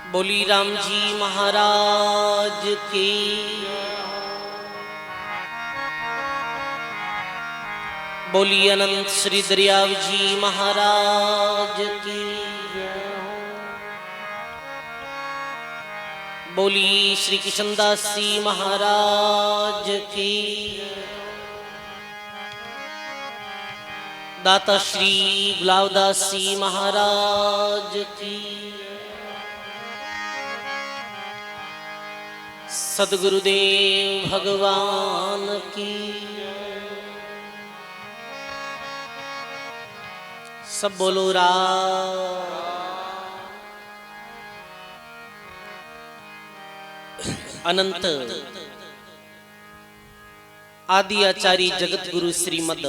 बोली राम जी महाराज की। बोली अनंत श्री दरियाव जी महाराज की। बोली श्री किशनदास जी महाराज की। दाता श्री गुलाबदास जी महाराज की। सदगुरुदेव भगवान की। सब बोलो राम। अनंत आदि आचार्य जगत गुरु श्रीमद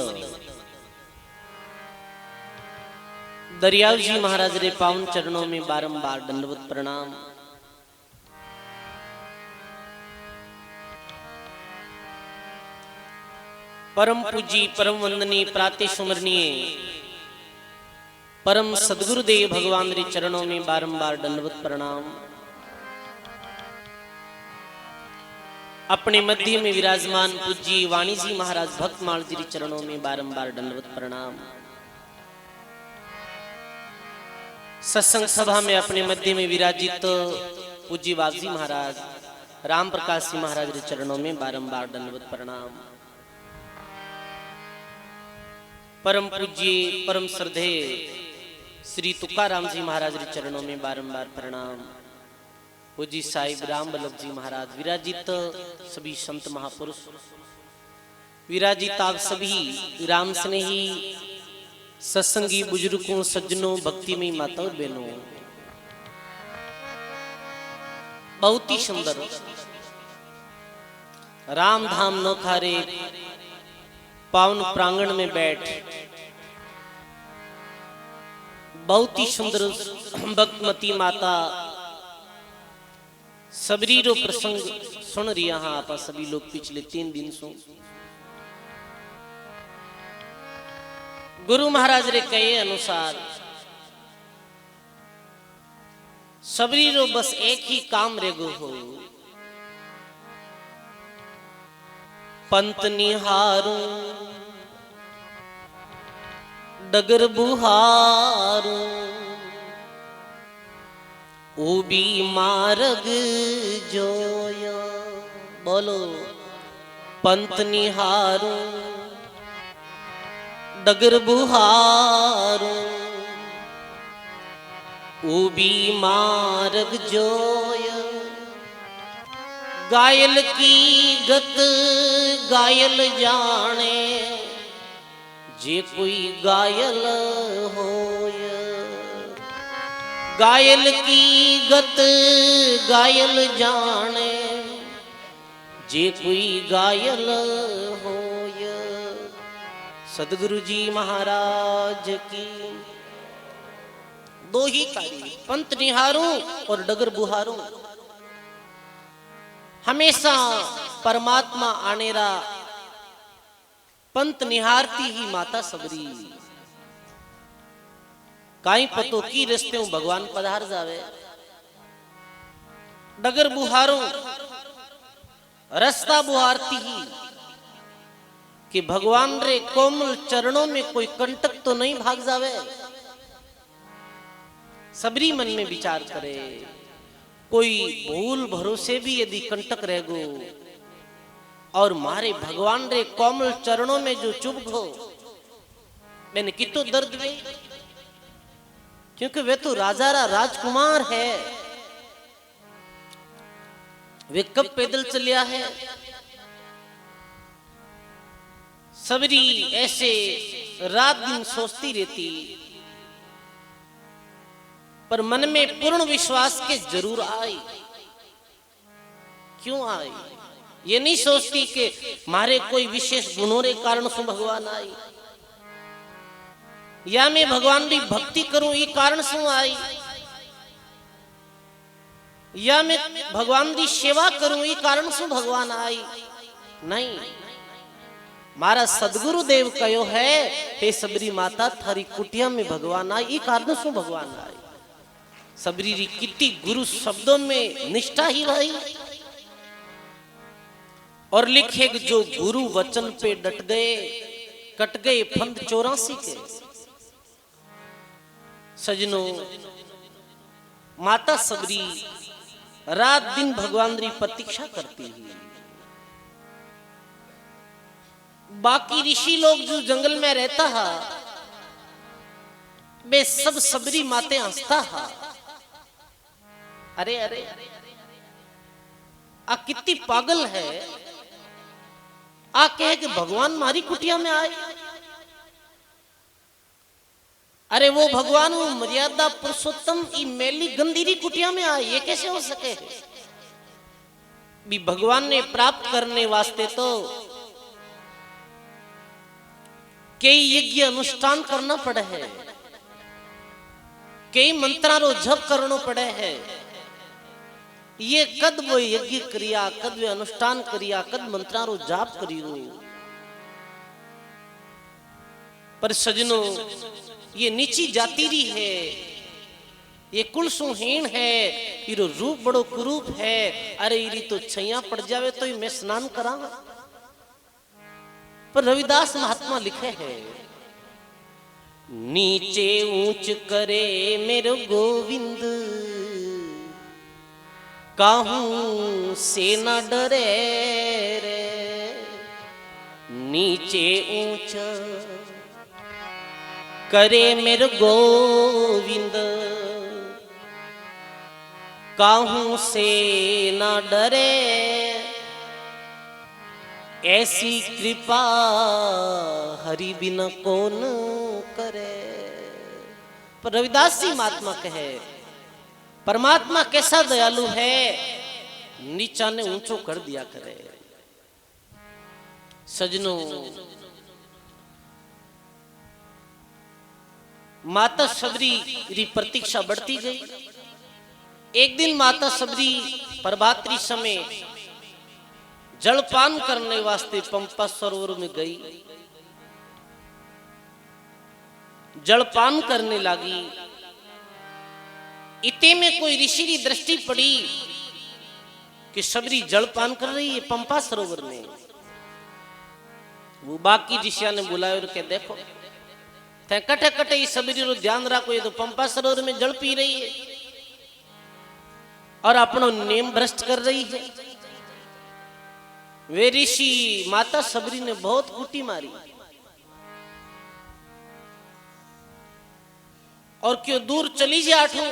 दरियाव जी महाराज रे पावन चरणों में बारंबार दंडवत प्रणाम। परम पूजी परम वंदनीय प्राते सुमरणीय परम सदगुरुदेव भगवान रे चरणों में बारंबार दंडवत प्रणाम। अपने मध्य में विराजमान पूज्य वाणी जी महाराज भक्तमाल जी चरणों में बारंबार दंडवत प्रणाम। सत्संग सभा में अपने मध्य में विराजित पूज्य बागजी महाराज राम प्रकाश जी महाराज के चरणों में बारंबार दंडवत प्रणाम। परम पूज्य परम श्रद्धेय श्री तुकाराम जी महाराज के चरणों में बारंबार प्रणाम। पूज्य साहिब राम बल्लभ जी महाराज विराजित सभी संत महापुरुष विराजित आप सभी राम स्नेही सत्संगी बुजुर्गों सज्जनों भक्तिमयी माताओं बहनों, बहुत ही सुंदर राम धाम नौखारे पावन प्रांगण में बैठ बहुत ही सुंदर भक्तमती माता सबरी रो प्रसंग सुन रही हाँ आप सभी लोग पिछले 3 दिन से गुरु महाराज रे कहे अनुसार सबरी रो बस एक ही काम रेगो हो, पंत निहारू डगर बुहारू ऊबी मार्ग जोया। बोलो पंत निहारू डगर बुहारू ऊबी मार्ग जोया। गायल की गत गायल जाने जे कोई गायल होय। गायल की गत गायल जाने जे कोई गायल होय। सदगुरु जी महाराज की दो ही कार्य, पंत निहारू और डगर बुहारू। हमेशा परमात्मा आनेरा पंत निहारती ही माता सबरी। काई पतो की रस्ते भगवान पधार जावे। डगर बुहारो रास्ता बुहारती ही कि भगवान रे कोमल चरणों में कोई कंटक तो नहीं भाग जावे। सबरी मन में विचार करे, कोई भूल भरोसे भी यदि कंटक रह गो और मारे भगवान रे कोमल चरणों में जो चुभ हो, मैंने कितो दर्द वे, क्योंकि वे तो राजारा राजकुमार है। वे कब पैदल चलिया है। सबरी ऐसे रात दिन सोचती रहती, पर मन में पूर्ण विश्वास के जरूर आई। क्यों आई? ये नहीं सोचती कि मारे कोई विशेष गुणों रे कारण से भगवान आई, या मैं भगवान की भक्ति करूं ये कारण से आई, या मैं भगवान की सेवा करूं ये कारण से भगवान आई। नहीं, मारा सदगुरु देव कहो है, हे सबरी माता थारी कुटिया में भगवान आई, ये कारण से भगवान आई। सबरी री कितनी गुरु शब्दों में निष्ठा ही रही। और लिखे कि जो गुरु वचन पे डट गए कट गए फंद 84 के। सजनों, माता सबरी रात दिन भगवान री प्रतीक्षा करती है। बाकी ऋषि लोग जो जंगल में रहता है वे सब सबरी माते हंसता है। अरे अरे आ कितनी पागल है, आ कहे कि भगवान मारी कुटिया में आए। अरे वो भगवान वो मर्यादा पुरुषोत्तम ई मेली गंदीरी कुटिया में आए, ये कैसे हो सके। भी भगवान ने प्राप्त करने वास्ते तो कई यज्ञ अनुष्ठान करना पड़े है, कई मंत्रारो जप करना पड़े है। ये कद वो यज्ञ क्रिया, कद वे अनुष्ठान क्रिया, कद मंत्रारो जाप करियो। पर सजनों, ये नीची जाति री है, ये कुल सुहीन है, इरो रूप बड़ो कुरूप है। अरे इरी तो छैया पड़ जावे तो मैं स्नान करांगा। पर रविदास महात्मा लिखे है, नीचे ऊंच करे मेरो गोविंद, काहू से न डरे रे। नीचे ऊंच करे मेरो गोविंद, काहू से न डरे। ऐसी कृपा हरि बिना कौन करे। पर रविदास जी महात्मा कहे, परमात्मा कैसा दयालु है, नीचा ने ऊंचो कर दिया करे। सजनों, माता सबरी री प्रतीक्षा बढ़ती गई। एक दिन माता सबरी प्रभात्री समय जलपान करने वास्ते पंपा सरोवर में गई। जलपान करने लगी, इतने में कोई ऋषि की दृष्टि पड़ी कि सबरी जलपान कर रही है पंपा सरोवर में। वो बाकी ऋषिया ने बुलाया और के देखो थे कटे कटे इस सबरी रो ध्यान रखो, ये तो पंपा सरोवर में जल पी रही है और अपनो नेम भ्रष्ट कर रही है। वे ऋषि माता सबरी ने बहुत कुटी मारी और क्यों दूर चली जा आठों।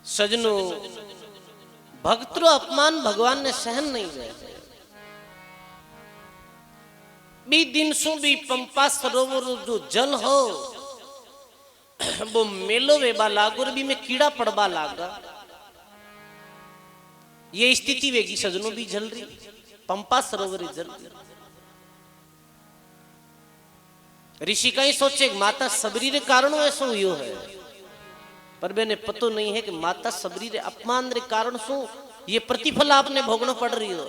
सजनों, भक्तों अपमान भगवान ने सहन नहीं किया। बी दिन सु भी पंपा सरोवर जो जल हो वो मेलो वेबा लागो भी में कीड़ा पड़बा लागा। ये स्थिति वेगी सजनों भी जल रही, पंपा सरोवर जल रही। ऋषि का ही सोचे माता सबरी रे कारण ऐसा हुयो है, पर मैंने पतो नहीं है कि माता सबरी रे अपमान रे कारण सु ये प्रतिफल आपने भोगना पड़ रही हो।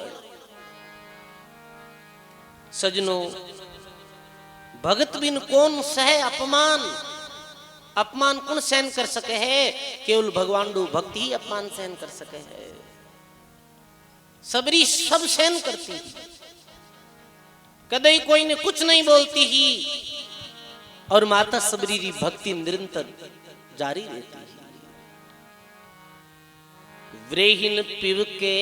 सजनों, भगत बिन कौन सहे अपमान, अपमान कौन सहन कर सके है। केवल भगवान डू भक्ति ही अपमान सहन कर सके है। सबरी सब सहन करती, कदई कोई ने कुछ नहीं बोलती ही और माता सबरी री भक्ति निरंतर जारी रहती है। व्रेहिन पिव के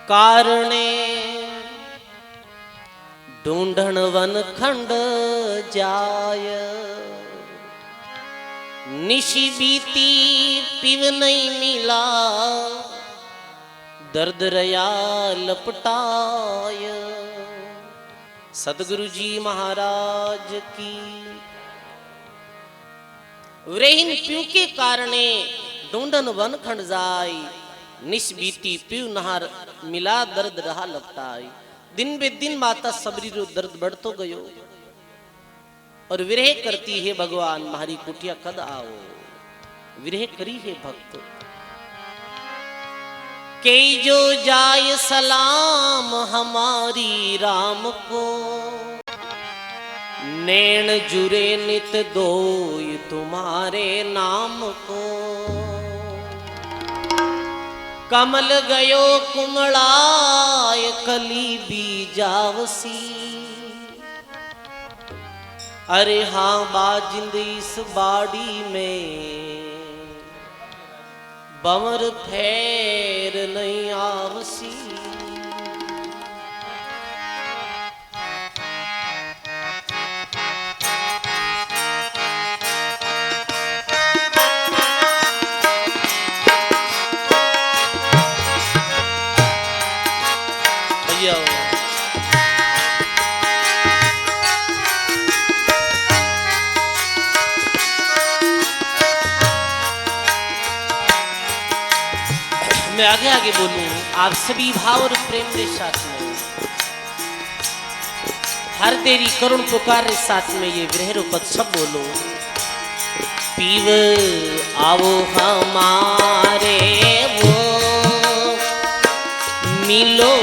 कारणे ढूंढन वन खंड जाय। निशी बीती पिव नहीं मिला, दर्द रया लपटाय। सदगुरु जी महाराज की। व्रेहिन पिव के कारणे ढूंढन वन खंड जाय। निश बीती पिव नहार मिला, दर्द रहा लपटाई। दिन बे दिन माता सबरी रो दर्द बढ़तो गयो और विरह करती है, भगवान मारी कुटिया कद आओ। विरह करी है भक्त के जो जाय सलाम हमारी राम को। नैन जुरे नित दोय तुम्हारे नाम को, कमल गयो कुमलाय कली बीजावसी। अरे हाँ बाजिंद इस बाड़ी में बमर फेर नहीं आवसी। मैं आगे आगे बोलूं, आप सभी भाव और प्रेम के साथ में, हर तेरी करुण पुकार के साथ में ये विरह रूपक सब बोलो। पीव आओ हमारे वो, मिलो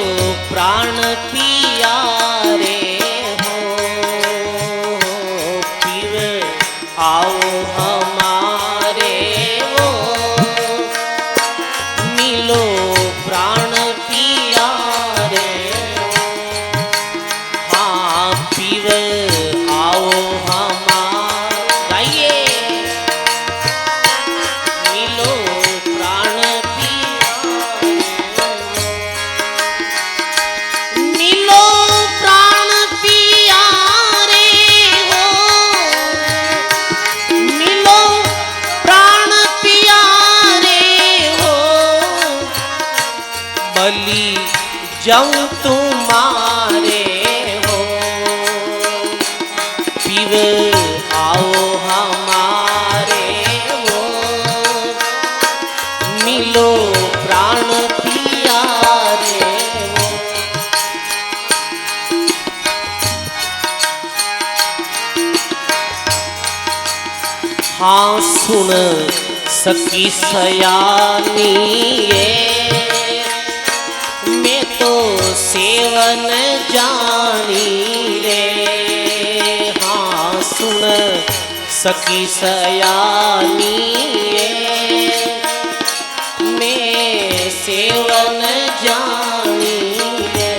प्राण पियारे हो। पीव आओ हमारे वो, मिलो प्राण पियारे हो। हाँ पीव आओ हमारे, मिलो प्राण पियारे, मिलो प्राण पियारे हो। मिलो प्राण पियारे हो, बलि जाऊं तुम्हारे हो। पीव आओ हमारे वो, मिलो प्राण पियारे हो। हाँ सुन सकी सयानी ये, मैं तो सेवन जानी रे। हाँ सुन सकी सयानी ये, मैं सेवन जानी रे।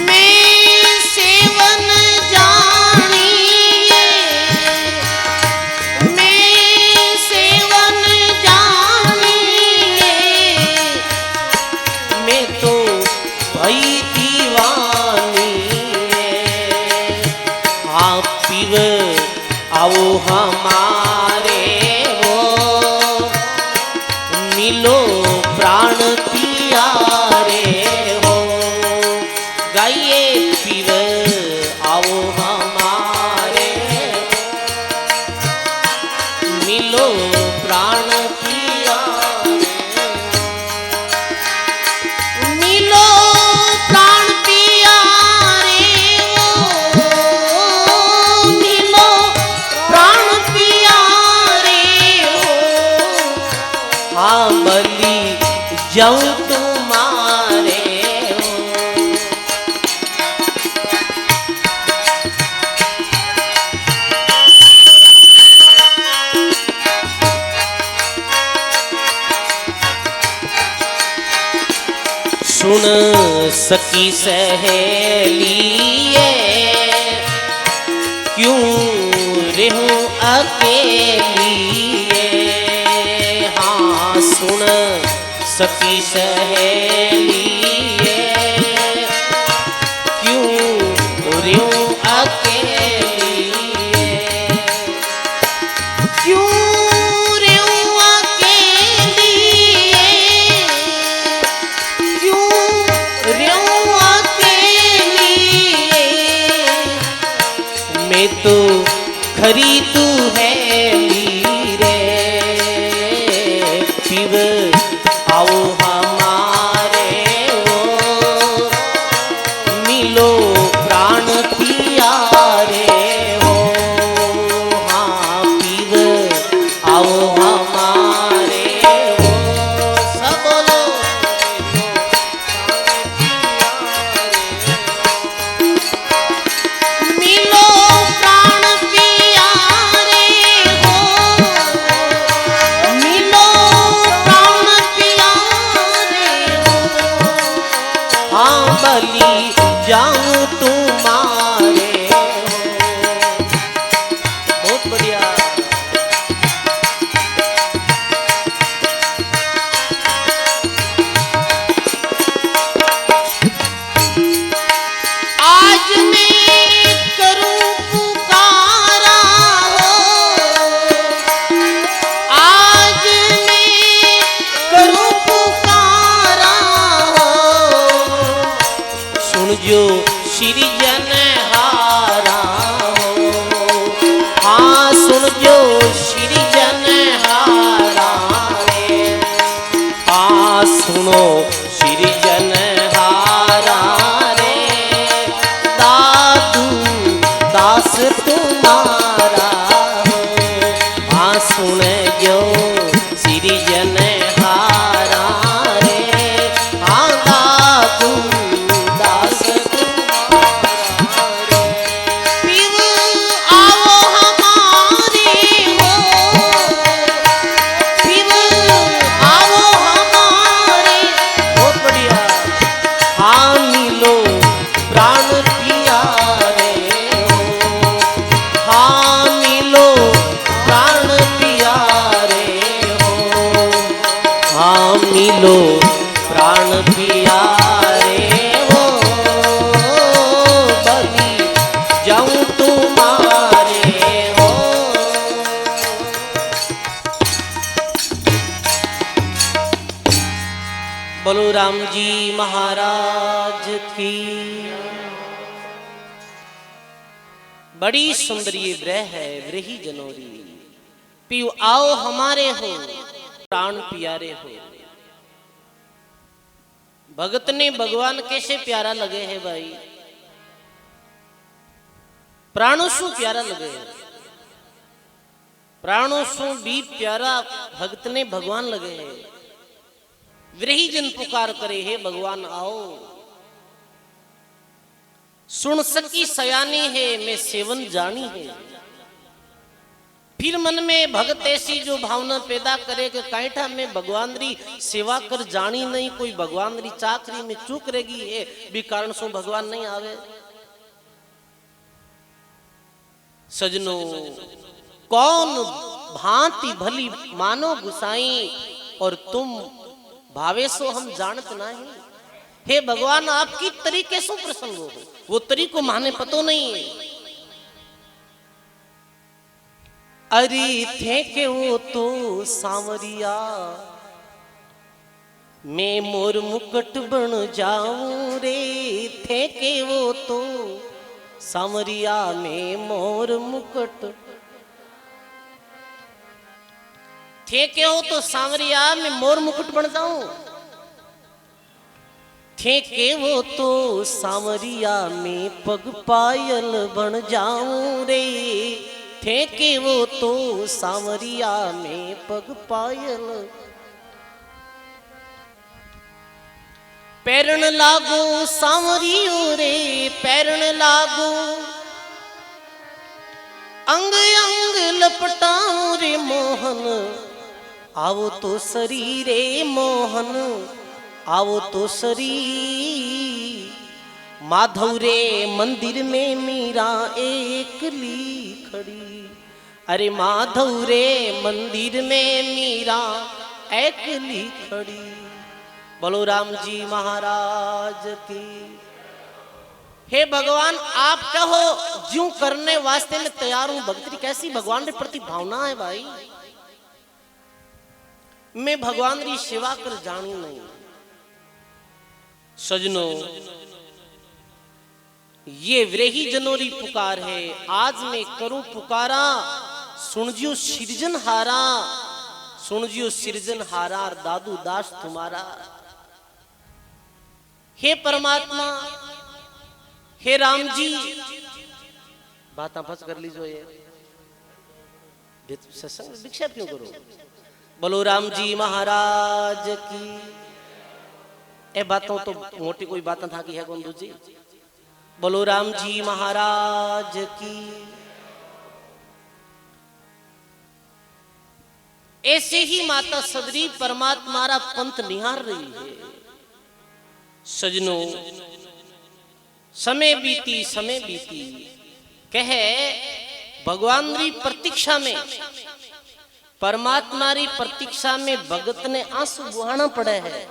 मैं सेवन जानी ये, मैं सेवन जानी ये, मैं तो भई दीवानी ये। आप पीव आओ हमारे वो, मिलो प्राण पियारे हो। गाइए पीव आओ हमारे, मिलो प्राण पियारे, मिलो प्राण पियारे हो। मिलो प्राण पियारे हो, हाँ बलि जाऊं तुम्हारे हो। सुन सकी सहेली ये, क्यों रहूं अकेली ये। हाँ सुन सकी सहेली ये, क्यों रहूं अकेली ये। क्यों रहूं अकेली ये, क्यों रहूं अकेली ये। मैं तो खरी तू है रे। पीव आओ हमारे वो, मिलो प्राण पियारे हो। हाँ पीव आओ हमारे वो, सब बोलो बलि जाऊं तुम्हारे हो। बहुत बढ़िया। आज मैं करूं पुकारा हो, आज मैं करूं पुकारा हो, सुन जो श्री जनहारा हो। हाँ सुन जो श्री जनहारा रे, हाँ सुनो श्री जनहारा रे, दादू दास तुम्हारा हो। हाँ सुन जो श्री जनहारा रे, हाँ दादू दास तुम्हारा रे। पीव आओ हमारे हो, पीव आओ हमारे। बहुत बढ़िया। हाँ मिलो प्राण प्यारे हो, हाँ मिलो प्राण प्यारे हो, हाँ मिलो प्राण प्यारे हो, बलि जाऊं तुम्हारे हो। बोलो राम जी महाराज की। बड़ी सुंदर ये ब्रह है व्रही जनोरी। पियो आओ हमारे हो, प्राण प्यारे हो। भगत ने भगवान कैसे प्यारा लगे है भाई, प्राणों सु प्यारा लगे है। प्राणों सु भी प्यारा भगत ने भगवान लगे है। व्रही जन पुकार करे है भगवान आओ। सुन सकी सयानी है मैं सेवन जानी है। फिर मन में भगत ऐसी जो भावना पैदा करे कि काइठा में भगवान री सेवा कर जानी नहीं, कोई भगवान री चाकरी में चूक रहेगी है, भी कारण सो भगवान नहीं आवे। सजनो कौन भांति भली मानो गुसाई, और तुम भावे सो हम जानत नहीं। हे भगवान आपकी तरीके सो प्रसन्न हो, वो तरीको माने पतो नहीं है। अरे थे के वो तो सांवरिया, मैं मोर मुकुट बन जाऊं रे। थे के वो तो सांवरिया, मैं मोर मुकुट। थे के हो तो सांवरिया, मैं मोर मुकुट बन जाऊं। थे के वो तो सांवरिया, मैं पग पायल बन जाऊं रे। थे के वो तो सांवरिया, मैं पग पायल। पैरण लागो सांवरियो रे, पैरण लागो। अंग अंग लपटाऊं रे मोहन, आओ तो शरीरे मोहन, आओ तो शरीर। माधव रे मंदिर में मीरा एकली खड़ी। अरे माधव रे मंदिर में मीरा एकली खड़ी। बोलो राम जी महाराज की। हे भगवान आप कहो ज्यों करने वास्ते में तैयार हूं। भक्ति कैसी भगवान के प्रति भावना है भाई। मैं भगवान की सेवा कर जानू नहीं। सजनो ये व्रही जनोरी पुकार है। आज मैं करूं पुकारा, सुन जियो सृजन हारा, सुन जियो सृजन हारा, दादू दास तुम्हारा। हे परमात्मा, हे राम जी, बात आपस कर लीजो। ये सत्संग विक्षेप क्यों करो। बोलो राम जी महाराज की। ए बातों तो मोटी कोई बात था कि है कौन दूजी। बोलो राम जी महाराज की। ऐसे ही माता सदरी परमात्मा पंथ निहार रही है। सजनों समय बीती कहे भगवान री प्रतीक्षा में, परमात्मा री प्रतीक्षा में भगत ने आंसू बुहाना पड़े है।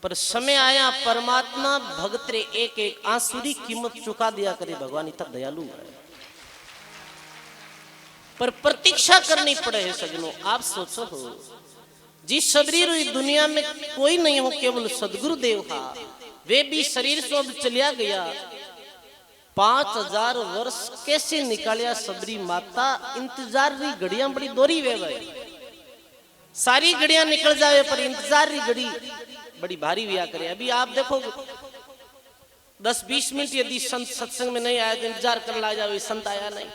पर समय आया परमात्मा भगत रे एक एक आंसू री कीमत चुका दिया करे। भगवान इतना दयालु है। पर प्रतीक्षा करनी पड़े है सजनों। आप सोचो हो जिस शरीर इस दुनिया में कोई नहीं हो, केवल सदगुरु देव हा, वे भी शरीर से अब चलिया गया। 5000 वर्ष कैसे निकालिया सबरी माता। इंतजार री घड़ियां बड़ी दोरी वे भाई, सारी घड़ियां निकल जावे पर इंतजार री घड़ी बड़ी भारी हुआ करे। अभी आप देखो 10-20 मिनट यदि संत सत्संग में नहीं आया तो इंतजार कर ला जावे, संत आया नहीं।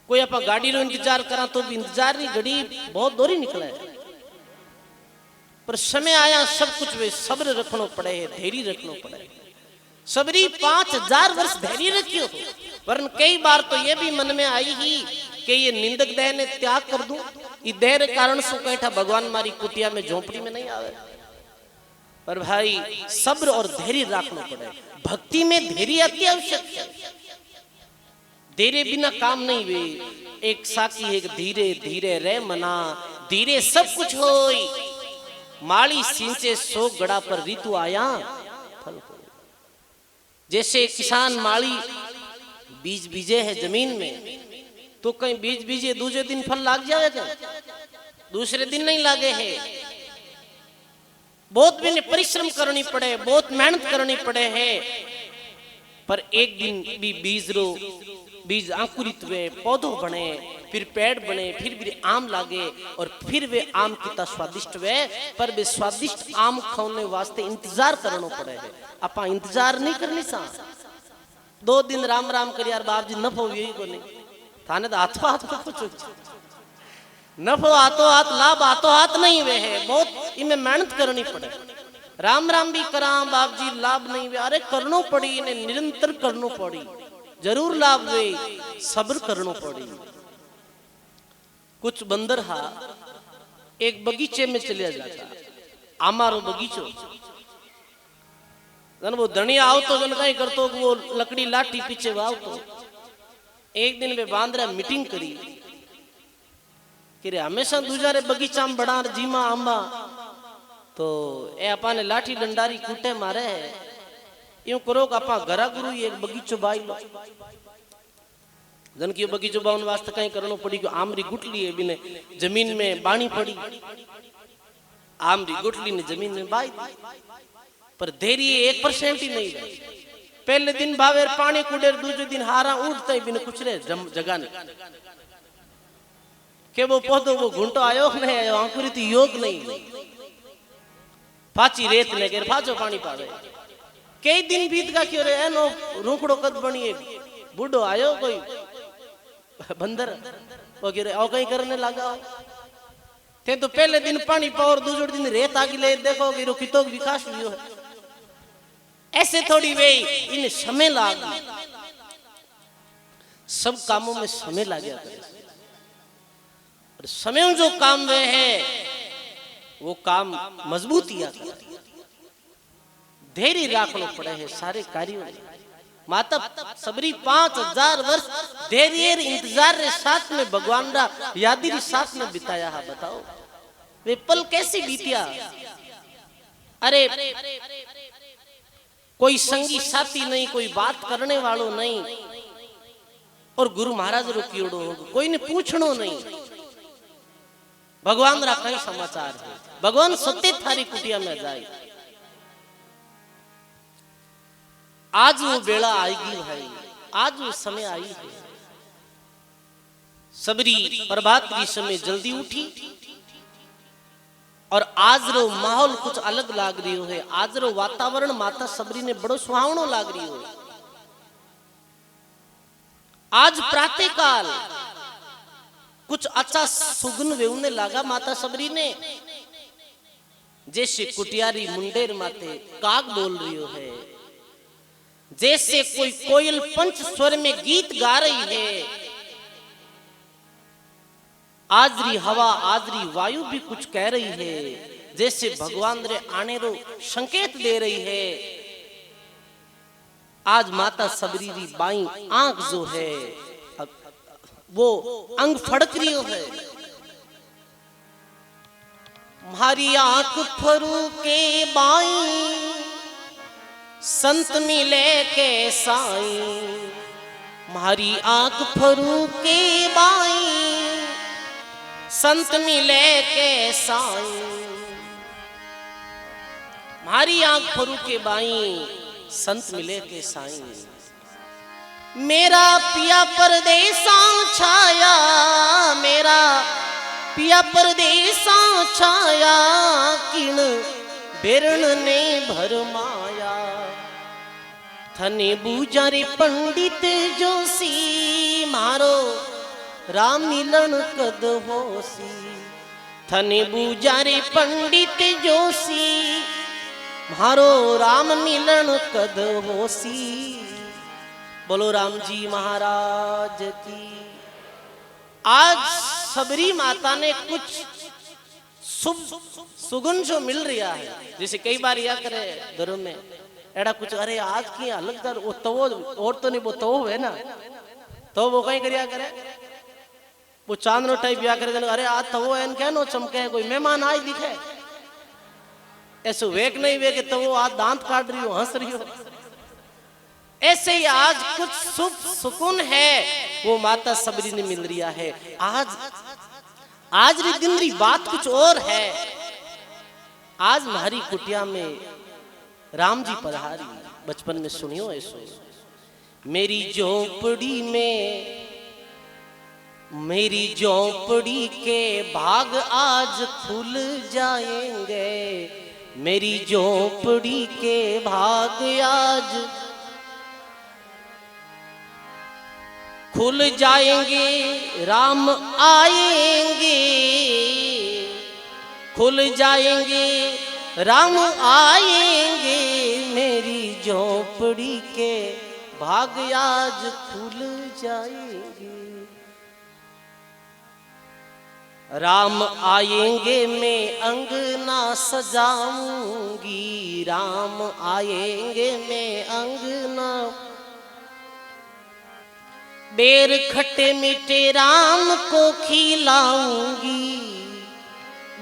कोई आप गाड़ी रो इंतजार करा तो भी इंतजार री घड़ी बहुत दोरी निकले है। पर समय आया सब कुछ वे सब्र रखनो पड़े है, धैर्य रखनो पड़े है। सबरी 5000 वर्ष धैर्य रखियो, वरन कई बार तो ये भी मन में आई ही कि ये निंदक देह ने त्याग कर दूं। ये देह रे कारण सु कैठा भगवान मारी कुटिया में झोंपड़ी में नहीं आवे। पर भाई सब्र और धैर्य रखना पड़े। भक्ति में धैर्य अति आवश्यक है। धैर्य बिना काम नहीं वे। एक साकी एक धीरे धीरे रे मना, धीरे सब कुछ होई। माली सिंचे सो गड़ा पर ऋतु आया फल हो। जैसे किसान माली बीज बीजे है जमीन में, तो कहीं बीज बीजे दूसरे दिन फल लाग जाएगा, दूसरे दिन नहीं लागे है। बहुत भी परिश्रम करनी पड़े, बहुत मेहनत करनी पड़े है। पर एक दिन भी बीज अंकुरित हुए, पौधों बने, फिर पेड़ बने, फिर भी आम लागे और फिर वे आम कितना स्वादिष्ट हुए। पर वे स्वादिष्ट आम खाने वास्ते इंतजार करना पड़े है। अपा इंतजार नहीं करनी सा। 2 दिन राम राम कर यार बाप जी नफो यही को नहीं थाने तो हाथों हाथ को पूछो। नफो हाथों हाथ, लाभ हाथों हाथ नहीं वे है। बहुत इनमें मेहनत करनी पड़े। राम राम भी करा बाप जी लाभ नहीं वे, अरे करनो पड़ी, इन्हें निरंतर करनो पड़ी, जरूर लाभ वे, सब्र करनो पड़ी। कुछ बंदर हा एक बगीचे में चले जाता, आमारो बगीचो जन वो धनिया आओ तो जन कहीं करतो वो लकड़ी लाठी पीछे वाव तो। एक दिन वे बांद्रा मीटिंग करी कि रे हमेशा दूसरे बगीचा में बड़ा जीमा आंबा तो ए अपा ने लाठी डंडारी कूटे मारे है। यूं करो कि अपा घरा गुरु एक बगीचो बाई लो। जन की बगीचो बावन वास्ते कहीं करनो पड़ी कि आमरी गुटली है बिने जमीन में बाणी पड़ी, आमरी गुटली ने जमीन में बाई दी। पर धैर्य 1% ही नहीं रही। पहले दिन भावेर पानी कुडेर, दूसरे दिन हारा उठते बिन कुछ रे जगह नहीं के वो पौधो वो घूंटो आयो नहीं आयो, अंकुरित योग नहीं। फाची रेत ले गए फाचो पानी पावे। कई दिन बीत गया क्यों रे एनो रूखड़ो कद बनिए बूढ़ो आयो कोई बंदर वो गिरे और कहीं करने लगा थे। तो पहले दिन पानी पाओ और दूसरे दिन रेत आगे ले देखो कि रो कितो विकास हुई है। ऐसे थोड़ी वे इन समय लाग, सब कामों में समय लग गया। और समय जो काम वे है वो काम मजबूती आता है। धैर्य रखना पड़े है सारे कार्यों में। माता सबरी 5000 वर्ष धैर्य इंतजार रे साथ में भगवान रा यादी रे साथ में बिताया है। बताओ वे पल कैसे बीतिया। अरे कोई संगी साथी नहीं, कोई बात करने वालों नहीं, और गुरु महाराज रो कीड़ो होगा, कोई ने पूछनो नहीं। भगवान रा कई समाचार है। भगवान सत्य थारी कुटिया में जाए। आज वो बेड़ा आएगी भाई, आज वो समय आई है। सबरी प्रभात की समय जल्दी उठी और आज रो माहौल कुछ अलग लाग रही हो है। आज रो वातावरण माता सबरी ने बड़ो सुहावनो लाग रही हो। आज प्रातः काल कुछ अच्छा सुगन वेउने लागा माता सबरी ने। जैसे कुटियारी मुंडेर माते काग बोल रही हो है, जैसे कोई कोयल पंच स्वर में गीत गा रही है। आजरी हवा आजरी वायु भी कुछ कह रही है। जैसे भगवान रे आने रो संकेत दे रही है। आज माता सबरी री बाई आंख जो है वो अंग फड़क रही है। म्हारी आंख फरू के बाई संत मिले के साई, म्हारी आंख फरू के बाई संत मिले के साई, म्हारी आंख फरू के बाई संत मिले के साई। मेरा पिया परदेसा छाया, मेरा पिया परदेसा छाया, किण बेरण ने भरमाया। थने बूजा रे पंडित जोशी, मारो राम मिलन कद होसी। थने बूजा रे पंडित जोशी, मारो राम मिलन कद होसी। बोलो राम जी महाराज की। आज सबरी माता ने कुछ शुभ सुगुन जो मिल रहा है, जैसे कई बार या करे घरों में एड़ा कुछ, अरे आज की अलग दर वो तो और तो नहीं वो तो है ना, तो वो कहीं करिया करे वो चांदनो टाइप या करे, अरे आज तो वो एन क्या नो चमके कोई मेहमान आज दिखे, ऐसे वेक नहीं वे कि तो वो आज दांत काट रही हो हंस रही हो। ऐसे ही आज कुछ सुख सुकून है वो माता सबरी ने मिल रहा है। आज री दिन री बात कुछ और है। आज हमारी कुटिया में राम जी पधारी, बचपन में सुनियो ऐसो। मेरी झोपड़ी में, मेरी झोपड़ी के भाग आज खुल जाएंगे, मेरी झोपड़ी के भाग आज खुल जाएंगे, राम आएंगे, खुल जाएंगे, राम आएंगे, मेरी झोपड़ी के भाग आज खुल जाएंगे। राम आएंगे मैं अंगना सजाऊंगी, राम आएंगे मैं अंगना, बेर खट्टे मीठे राम को खिलाऊंगी,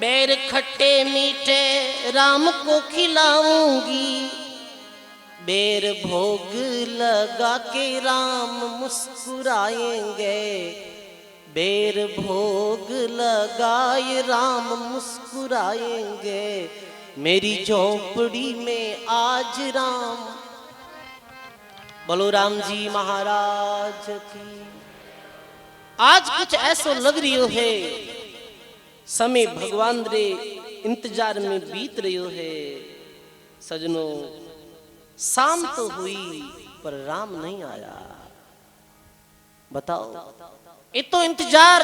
बेर खट्टे मीठे राम को खिलाऊंगी, बेर भोग लगा के राम मुस्कुराएंगे, बेर भोग लगाए राम मुस्कुराएंगे, मेरी झोपड़ी में आज राम। बोलो राम जी महाराज की। आज कुछ ऐसा लग रही है समय भगवान रे इंतजार में बीत रही है। सजनों शाम तो हुई पर राम नहीं आया। बताओ ये तो इंतजार,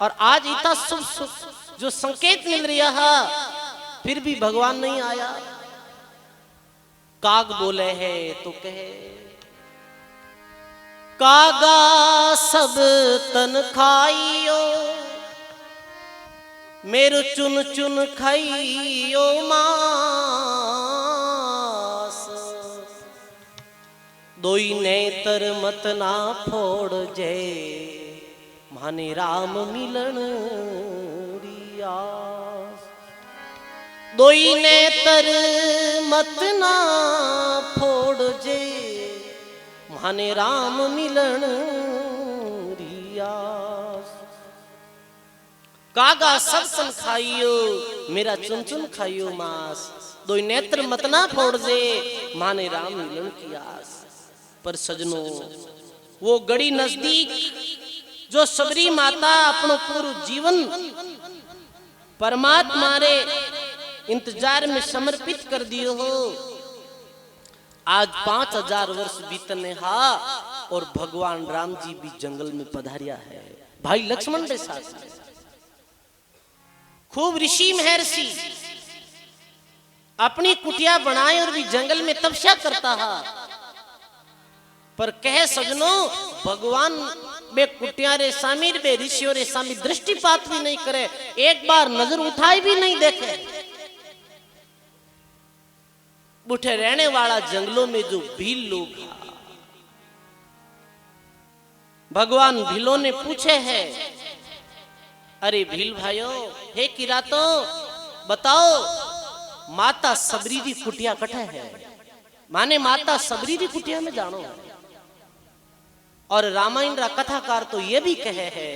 और आज इतना शुभ जो संकेत मिल रहा है फिर भी भगवान नहीं आया। काग बोले है तो कहे, कागा सब तन खाइयो, मेरो चुन चुन खाइयो मास, दोई नेतर मत ना फोड़ जे, माने राम मिलन रियास। दोई नेतर मत ना फोड़ जे, माने राम मिलन रियास। कागा सब सन खाइयो, मेरा चुन चुन खाइयो मास, दोई नेत्र मत ना फोड़ जे, माने राम मिलन की आस। पर सजनों वो गड़ी नजदीक जो सबरी माता अपनो पूरा जीवन परमात्मा रे इंतजार में समर्पित कर दियो हो। आज 5000 वर्ष बीतने हा और भगवान राम जी भी जंगल में पधारिया है, भाई लक्ष्मण के साथ। खूब ऋषि महर्षि अपनी कुटिया बनाए और भी जंगल में तपस्या करता है। पर कहे सजनों भगवान बे कुटिया रे सामी बे ऋषियों रे सामी दृष्टिपात भी नहीं करे, एक बार नजर उठाई भी नहीं देखे। बुठे रहने वाला जंगलों में जो भील लोग हैं, भगवान भीलों ने पूछे है, अरे भील भाइयों, हे किरातो बताओ माता सबरी की कुटिया कठे है, माने माता सबरी की कुटिया में जानो। और रामायण रा कथाकार तो ये भी कहे है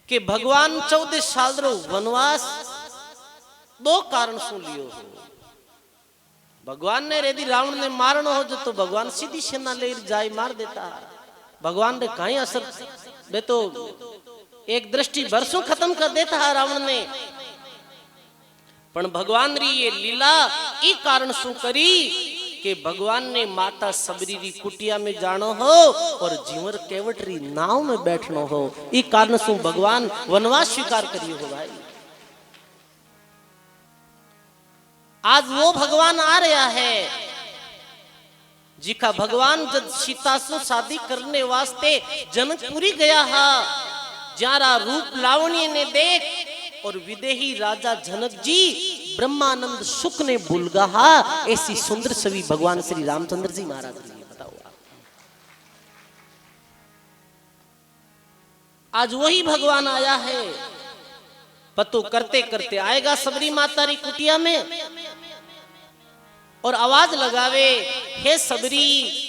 कि भगवान 14 साल रो वनवास दो कारण सुन लियो हो। भगवान ने यदि रावण ने मारनो हो जो तो भगवान सीधी सेना ले जाए मार देता, भगवान ने कहीं असर दे तो एक दृष्टि वर्षों खत्म कर देता है रावण ने। पण भगवान री ये लीला ई कारण सु करी कि भगवान ने माता सबरी री कुटिया में जानो हो और जीवर केवट री नाव में बैठनो हो, ई कारण सु भगवान वनवास स्वीकार करियो हो भाई। आज वो भगवान आ रहा है जिका भगवान जब सीता से शादी करने वास्ते जनकपुरी गया हा, जारा रूप लावण्य ने देख और विदेही राजा जनक जी ब्रह्मानंद सुख ने भूलगा हा, ऐसी सुंदर छवि भगवान श्री रामचंद्र जी महाराज ने। बताओ आज वही भगवान आया है, पतो करते करते आएगा सबरी माता री कुटिया में और आवाज लगावे, हे सबरी,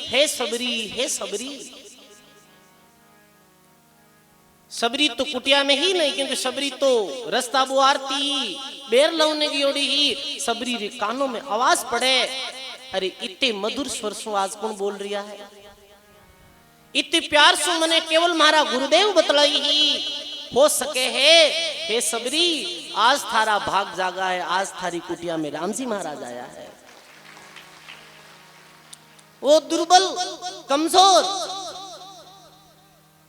हे सबरी, हे सबरी। सबरी तो कुटिया में ही नहीं, क्योंकि सबरी तो रास्ता बुआरती बेर लौने की ओड़ी ही सबरी रे कानों में आवाज पड़े, अरे इतने मधुर स्वर से आज कौन बोल रहा है, इतने प्यार से मने केवल मारा गुरुदेव बतलाई ही हो सके है। हे सबरी, आज थारा भाग जागा है, आज थारी कुटिया में राम जी महाराज आया है। वो दुर्बल कमजोर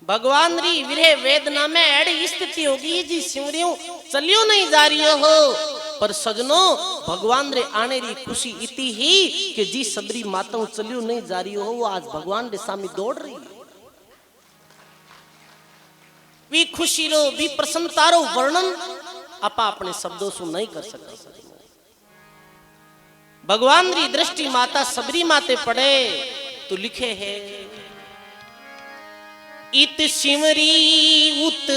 भगवान री विरह वेदना में ऐडी स्थिति होगी जी सिमरियों चलियो नहीं जा रही हो, पर सजनो भगवान रे आने री खुशी इतनी ही कि जी सबरी माताओं चलियो नहीं जा रही हो, वो आज भगवान रे सामने दौड़ रही है। वी खुशी रो वी प्रसन्नता रो वर्णन आपा अपने शब्दों से नहीं कर सकते। भगवान री दृष्टि माता सबरी माते पड़े तो लिखे है, इत सिमरी उत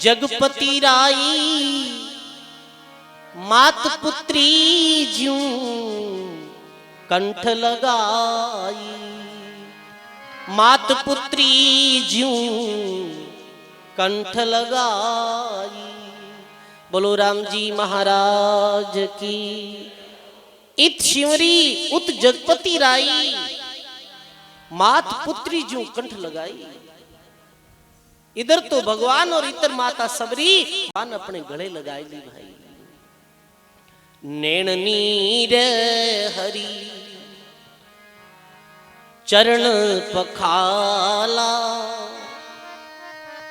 जगपति राई, मात पुत्री ज्यों कंठ लगाई, मात पुत्री ज्यों कंठ लगाई। बोलो राम जी महाराज की। इत शिवरी उत जगपति राई, मात पुत्री जो कंठ लगाई। इधर तो भगवान और इधर माता सबरी भगवान अपने गले लगाई ली भाई। नैन नीर हरि चरण पखाला,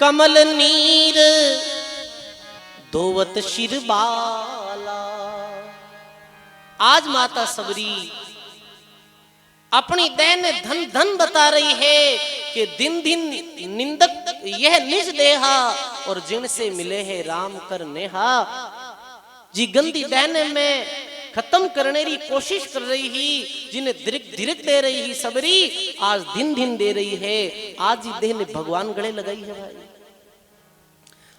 कमल नीर धोवत शिर बाला। आज माता सबरी अपनी दैन धन धन बता रही है कि दिन दिन निंदक यह निज देहा और जिनसे मिले है राम कर नेहा। जी गंदी दैन में खत्म करने की कोशिश कर रही ही, जिन्हें धिरक धिरक दे रही ही सबरी आज दिन दिन दे रही है। आज ही देह ने भगवान गले लगाई है भाई।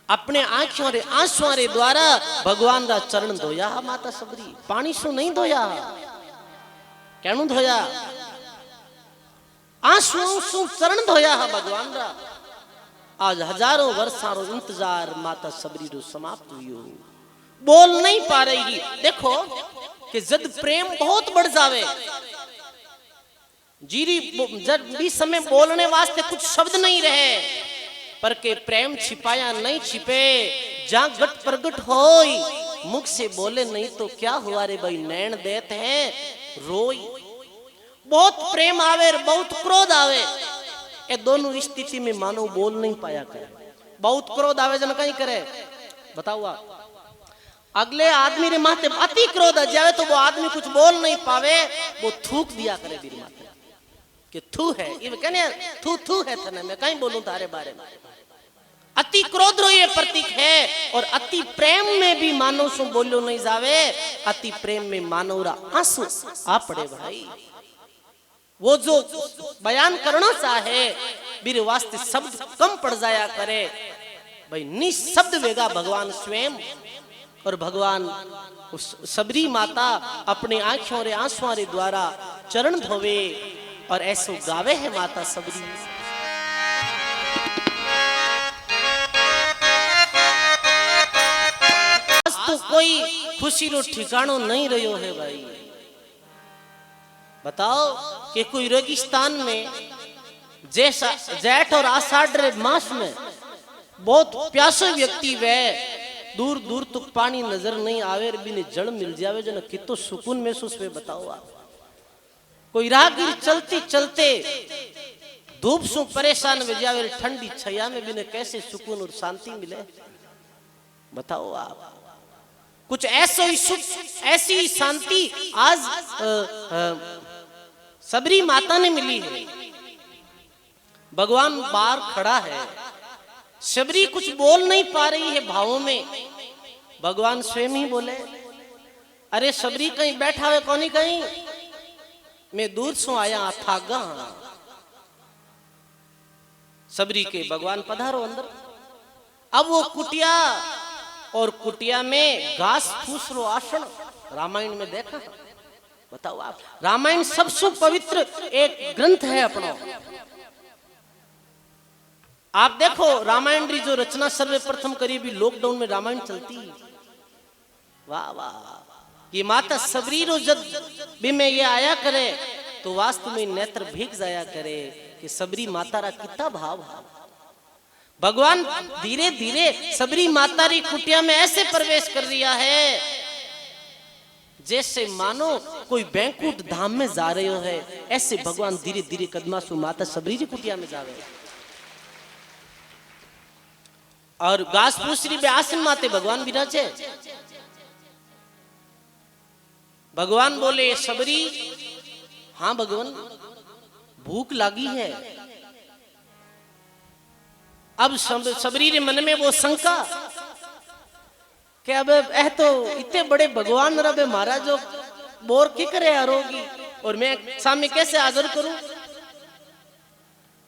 अपने आंखों रे आंसुओं रे द्वारा भगवान का चरण धोया माता सबरी। पानी सु नहीं धोया, कैनु धोया? आंसुओं सु चरण धोया है भगवान रा। आज हजारों वर्षों इंतजार माता सबरी रो समाप्त हुई, बोल नहीं पा रही। देखो कि जब प्रेम बहुत बढ़ जावे, जीरी जब भी समय बोलने वास्ते कुछ शब्द नहीं रहे, पर के प्रेम छिपाया नहीं छिपे। जहां गट प्रगट होई मुख से बोले नहीं तो क्या हुआ रे भाई, नैन देते हैं रोई। बहुत प्रेम आवे बहुत क्रोध आवे, ये दोनों स्थिति में मानव बोल नहीं पाया करे। बहुत क्रोध आवे जन कहीं करे, बताओ आप। अगले आदमी रे माथे अति क्रोध आ जावे तो वो आदमी कुछ बोल नहीं पावे, वो थूक दिया करे मेरे माथे कि थू है, ये कहने थू थू है थने, मैं कहीं बोलूं तारे बारे में। अति क्रोध रो ये प्रतीक है। और अति प्रेम में भी मानव सु बोलो नहीं जावे, अति प्रेम में मानव रा आंसू आ पड़े भाई। वो जो बयान करना चाहे मेरे वास्ते शब्द कम पड़ जाया करे भाई, निशब्द वेगा भगवान स्वयं। और भगवान सबरी माता अपने आंखों रे आंसुओं रे द्वारा चरण धोवे और ऐसो गावे है माता सबरी। आज तो कोई खुशी रो ठिकानो नहीं रहो है भाई। बताओ कि कोई रेगिस्तान में जैसा जेठ और आषाढ़ रे मास में बहुत प्यासे व्यक्ति वे दूर दूर तक पानी नजर नहीं आवे, बिने जल मिल जावे जन कितो सुकून महसूस हुए। बताओ आप, कोई राहगीर चलते चलते धूप से परेशान हो जावे, ठंडी छाया में बिने कैसे सुकून और शांति मिले। बताओ आप, कुछ ऐसी शांति आज सबरी माता ने मिली है। भगवान बाहर खड़ा है, सबरी कुछ बोल नहीं पा रही है भावों में। भगवान स्वयं ही बोले, अरे सबरी कहीं बैठा है कौन कहीं, मैं दूर से आया थागा। सबरी के भगवान पधारो अंदर। अब वो कुटिया, और कुटिया में घास फूस रो आसन रामायण में देखा। बताओ आप, रामायण सबसे पवित्र एक ग्रंथ है अपना। आप देखो रामायण री जो रचना सर्वप्रथम करी भी लॉकडाउन में रामायण चलती। वाह वाह, ये माता सबरी रो जब भी में ये आया करे तो वास्तव में नेत्र भीग जाया करे कि सबरी माता रा कितना भाव। भगवान धीरे धीरे सबरी माता री कुटिया में ऐसे प्रवेश कर रिया है जैसे मानो कोई बैंकुट धाम में जा रहे हो है। ऐसे भगवान धीरे धीरे कदमा सु माता सबरी जी कुटिया में जावे। और घास फूसरी में आसन माते भगवान विराजे। भगवान बोले, सबरी हाँ भगवान भूख लगी है। अब सबरी ने मन में वो शंका कि अब तो इतने बड़े भगवान रबे महाराज जो बोर की करे आरोगी और मैं सामने कैसे आदर करूं।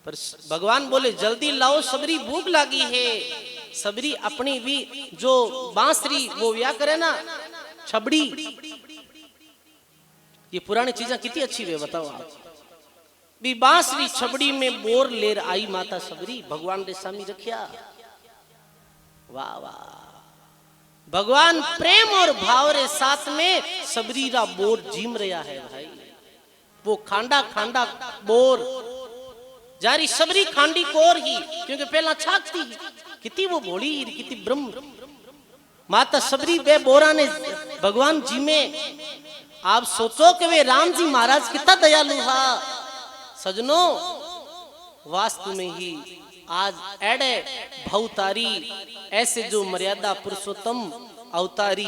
पर भगवान बोले, जल्दी लाओ सबरी भूख लगी है। सबरी अपनी भी जो बांसुरी वो या करे ना छबड़ी, ये पुरानी चीजें कितनी अच्छी वे बताओ आप। भी बांसुरी छबड़ी में बोर लेर आई माता सबरी, भगवान रे सामी रखिया। वाह वाह, भगवान प्रेम और भाव रे साथ में सबरी रा बोर जीम रहा है भाई। वो खांडा खांडा बोर जारी सबरी खांडी कोर ही, क्योंकि पहला छाकती कितनी वो भोली कितनी ब्रह्म माता सबरी बे बोरा ने भगवान जी में। आप सोचो कि वे राम जी महाराज कितना दयालु हा सजनो। वास्तव में ही आज एडे भवतारी ऐसे जो मर्यादा पुरुषोत्तम अवतारी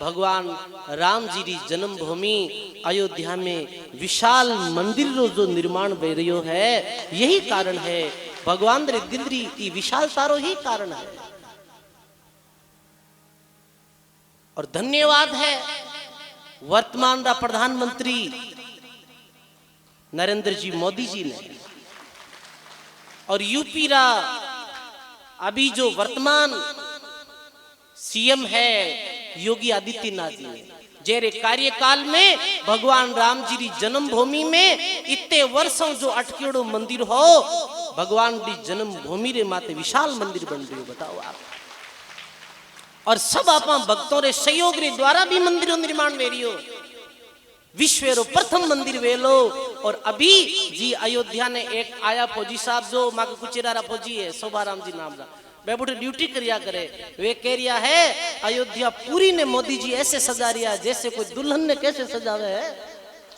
भगवान राम जी की जन्मभूमि अयोध्या में विशाल मंदिर रो जो निर्माण हो रही है, यही कारण है। भगवान रे दिलरी की विशालता रो ही कारण है। और धन्यवाद है वर्तमान रा प्रधानमंत्री नरेंद्र जी मोदी जी ने, और यूपी रा अभी जो वर्तमान सीएम है योगी आदित्यनाथ जी ने, जेरे कार्यकाल में भगवान राम जी की जन्मभूमि में इतने वर्षों जो अटकेड़ो मंदिर हो, भगवान की जन्मभूमि रे माते विशाल मंदिर बन रही हो। बताओ आप, और सब आप भक्तों रे सहयोग रे द्वारा भी मंदिरों निर्माण वे रही हो। विश्व रो प्रथम मंदिर वेलो। और अभी जी अयोध्या ने एक आया फौजी साहब जो माँ के कुचेरा फौजी है, शोभाराम जी नाम का, वे बुढ़े ड्यूटी करिया करे। वे कह रिया है अयोध्या पूरी ने मोदी जी ऐसे सजा रिया जैसे कोई दुल्हन ने कैसे सजावे है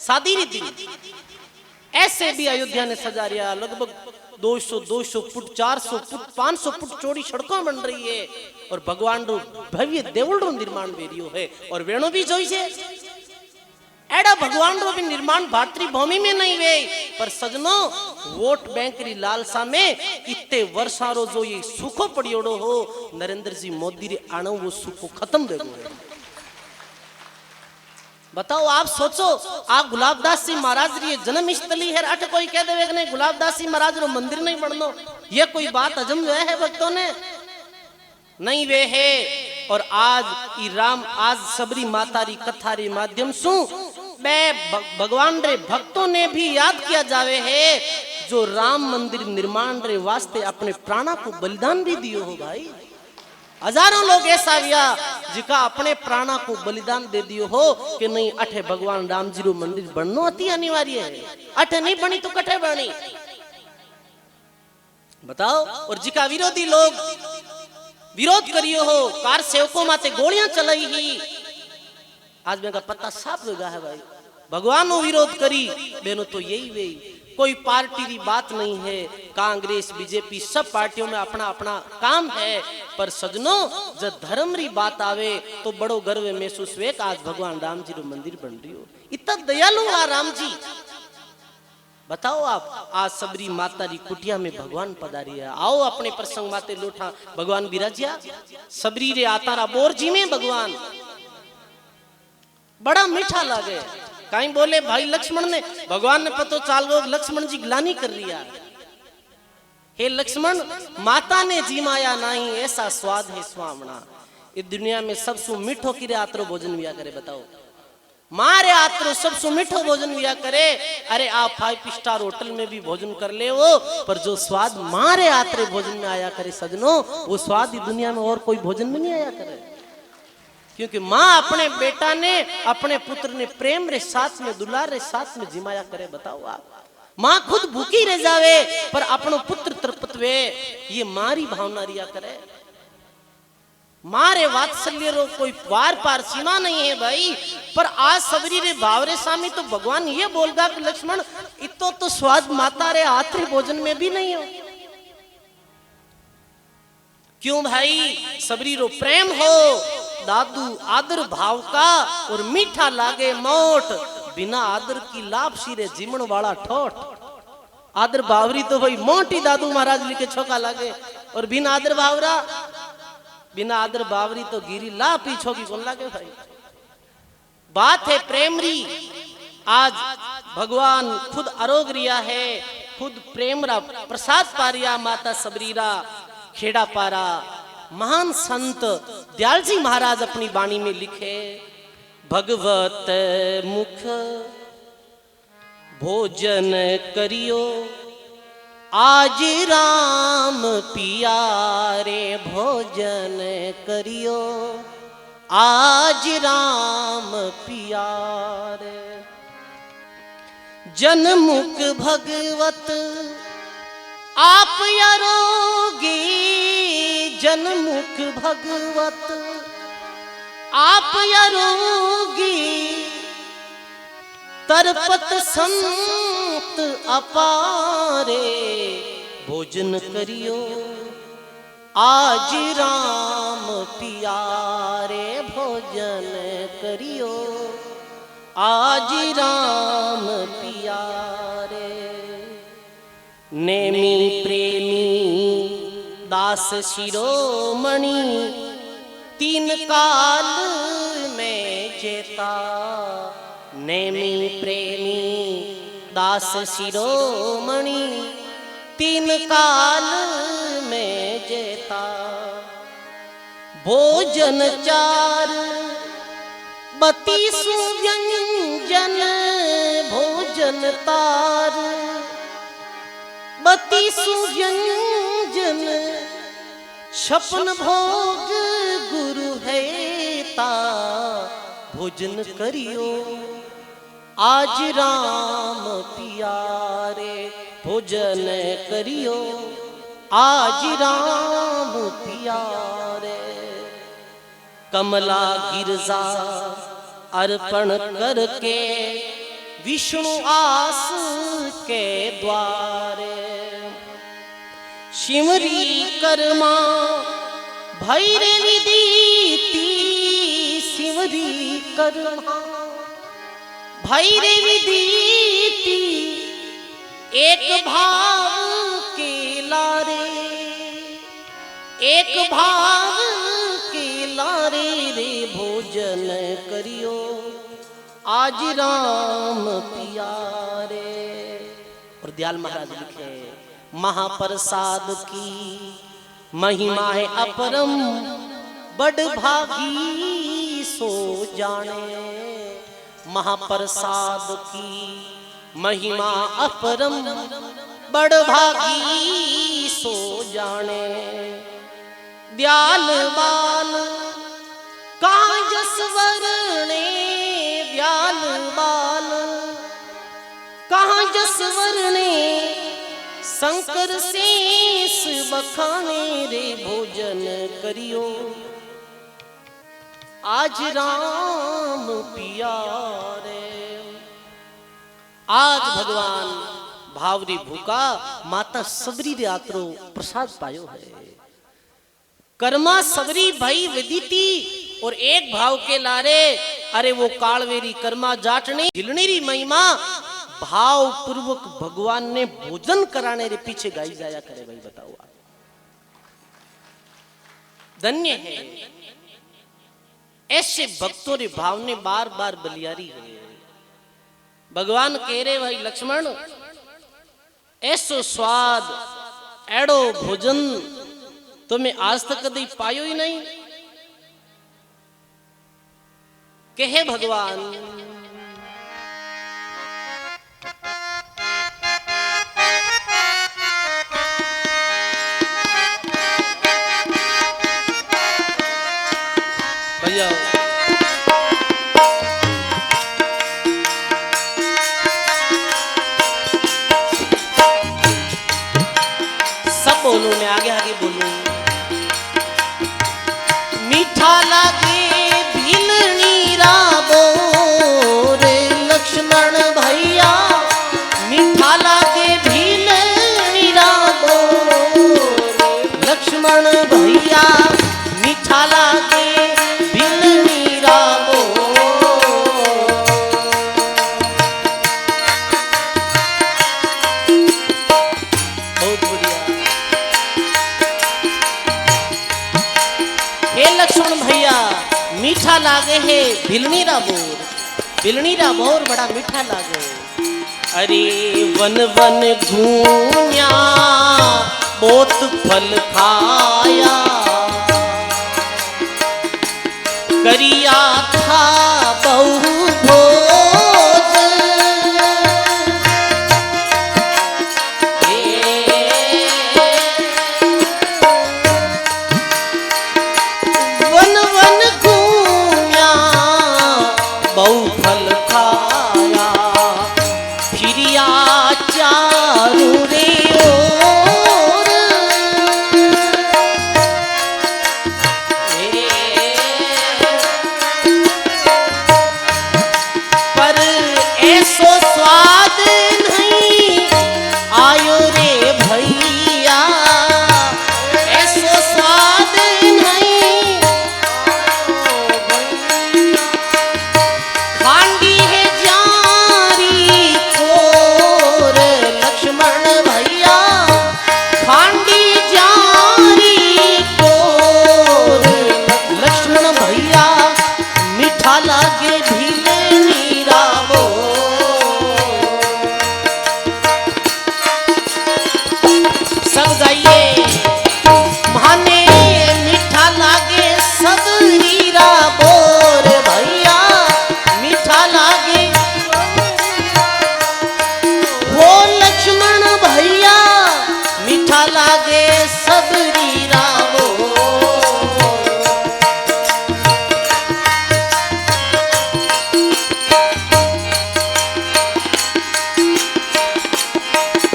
शादी रीति, ऐसे भी अयोध्या ने सजा रिया। लगभग 200 फुट 400 फुट 500 फुट चौड़ी सड़कों बन रही है, और भगवान रो भव्य देवल रो निर्माण वेरियो है। और वेणु भी जोई से एड़ा भगवान रो भी निर्माण भारतीय भूमि में नहीं वे, पर सजनो वोट बैंक री लालसा में इतने वर्षारो जो ये सुखो पड़ियोड़ो हो नरेंद्र जी मोदी रे आणो वो सुखो खत्म दे गो। बताओ आप सोचो आप गुलाबदास जी महाराज री जन्म स्थली है अट कोई कह देवे कि नहीं गुलाबदास जी महाराज रो मंदिर नहीं बननो ये कोई बात हजम वे है भक्तों ने नहीं वे है। और आज ई राम आज सबरी माता री कथा रे माध्यम सु भगवान रे भक्तों ने भी याद किया जावे है जो राम मंदिर निर्माण रे वास्ते अपने प्राणा को बलिदान भी दियो हो भाई। हजारों लोग ऐसा हुआ जिका अपने प्राणा को बलिदान दे दियो हो कि नहीं अठे भगवान राम जी रो मंदिर बननो अति अनिवार्य है अठे नहीं बनी तो कठे बनी बताओ। और जिका विरोधी लोग विरोध करियो हो कार सेवकों माते गोलियां चलाई ही आज मेरा पता साफ लगा है भाई भगवान नो विरोध करी बहनों तो यही वे कोई पार्टी की बात नहीं है कांग्रेस बीजेपी सब पार्टियों में अपना अपना काम है पर सजनों जब धर्म री बात आवे तो बड़ो गर्व महसूस हुए आज भगवान राम जी रो मंदिर बन रही हो इतना दयालु आ राम जी। बताओ आप आज सबरी माता री कुटिया में भगवान पधारी है आओ अपने प्रसंग माते लोठा भगवान बिराजिया सबरी रे आतारा बोर जी में भगवान बड़ा मीठा लगे कहीं बोले भाई लक्ष्मण ने भगवान ने पतो चाल गो लक्ष्मण जी ग्लानी कर लिया हे लक्ष्मण माता ने जीमाया नहीं ऐसा स्वाद है स्वामणा इस दुनिया में सबसे मीठो किरे आत्रो भोजन विया करे बताओ मारे आत्रो सबसे मीठो भोजन विया करे। अरे आप 5 स्टार होटल में भी भोजन कर ले वो पर जो स्वाद मारे आत्रे भोजन में आया करे सजनों वो स्वाद इस दुनिया में और कोई भोजन में नहीं आया करे क्योंकि माँ अपने बेटा ने अपने पुत्र ने प्रेम रे साथ में दुलार रे साथ में जिमाया करे। बताओ आप माँ खुद भूखी रह जावे पर अपनो पुत्र तृप्तवे ये मारी भावना रिया करे। मारे वात्सल्य रो कोई पार पार सीमा नहीं है भाई पर आज सबरी रे भावरे सामी तो भगवान ये बोलगा कि लक्ष्मण इतो तो स्वाद माता रे आत्रे भोजन में भी नहीं हो क्यों भाई सबरी रो प्रेम हो दादू आदर भाव का और मीठा लागे मोट बिना आदर की लाभ सिरे जीमण वाला ठोठ आदर बावरी तो भाई मोटी दादू महाराज लिखे छोका लागे और बिना आदर बावरी तो गिरी ला पीछो की कौन लागे भाई। बात है प्रेम री आज भगवान खुद आरोग रिया है खुद प्रेम रा प्रसाद पारिया माता सबरीरा खेड़ा पारा महान संत दयाल जी महाराज अपनी वाणी में लिखे भगवत मुख भोजन करियो आज राम पियारे भोजन करियो आज राम पियारे जनमुख भगवत आप यारोगी जनमुख भगवत आप यारोगी तरपत संत अपारे भोजन करियो आज राम पियारे भोजन करियो आज राम पियारे। नेमी प्रेमी दास शिरोमणि तीन काल में जेता नेमी प्रेमी दास शिरोमणि तीन काल में जेता भोजन चार बतीसु व्यंजन भोजन तार बतीसु व्यंजन छपन भोग गुरु है ता भोजन करियो आज राम पियारे भोजन करियो आज राम पियारे। कमला गिरजा अर्पण करके विष्णु आस के द्वारे शिवरी कर्मा भैरवी दीती शिवरी कर्मा भैरवी दीती एक भाव के लारे, एक भाव के लारे रे भोजन करियो आज राम प्यारे। और दयाल महाराज लिखे महाप्रसाद की महिमा है अपरम, बड़ भागी सो जाने। महाप्रसाद की महिमा अपरम, बड़ भागी सो जाने। दयाल बाल कहाँ जसवर ने, दयाल बाल कहाँ जसवर ने, शंकर शेष बखाने रे भोजन करियो आज राम प्यारे। आज भगवान भावरी भूखा माता सबरी रे आतरो प्रसाद पायो है। कर्मा सबरी भाई विदिती और एक भाव के लारे, अरे वो कालवेरी कर्मा जाटने हिलनी री महिमा भाव पूर्वक भगवान ने भोजन कराने रे पीछे गाई जाया करे। भाई बताओ आप, धन्य है ऐसे भक्तों रे भाव ने बार बार बलियारी है। भगवान कह रहे भाई लक्ष्मण, ऐसो स्वाद एड़ो भोजन तुम्हें आज तक कभी पायो ही नहीं। कहे भगवान भैया सब बोलूं, मैं आगे आगे बोलूं। मीठा लागे भिलनी राबो रे लक्ष्मण भैया, मीठा लागे भिलनी राबो लक्ष्मण भैया, मीठा लागे भिलनी राबो। बहुत बढ़िया। हे लक्ष्मण भैया मीठा लागे है भिलनी रा बोर, भिलनी रा बोर बड़ा मीठा लागे। अरे वन वन घूमिया बहुत फल खाया, करिया था बहु भोज। वन वन घूमिया बहु फल खाया, फिरिया चारू रे ओर। पर ऐसो स्वाद नहीं आयो रे भैया, ऐसो स्वाद नहीं खांडी है जारी खोर लक्ष्मण भैया, खांडी जारी खोर लक्ष्मण भैया, मीठा लागे भिलनी राबो। सब गाइए माने मीठा लागे सबरी राबो रे भैया, मीठा लागे हो लक्ष्मण भैया, मीठा लागे सबरी राबो।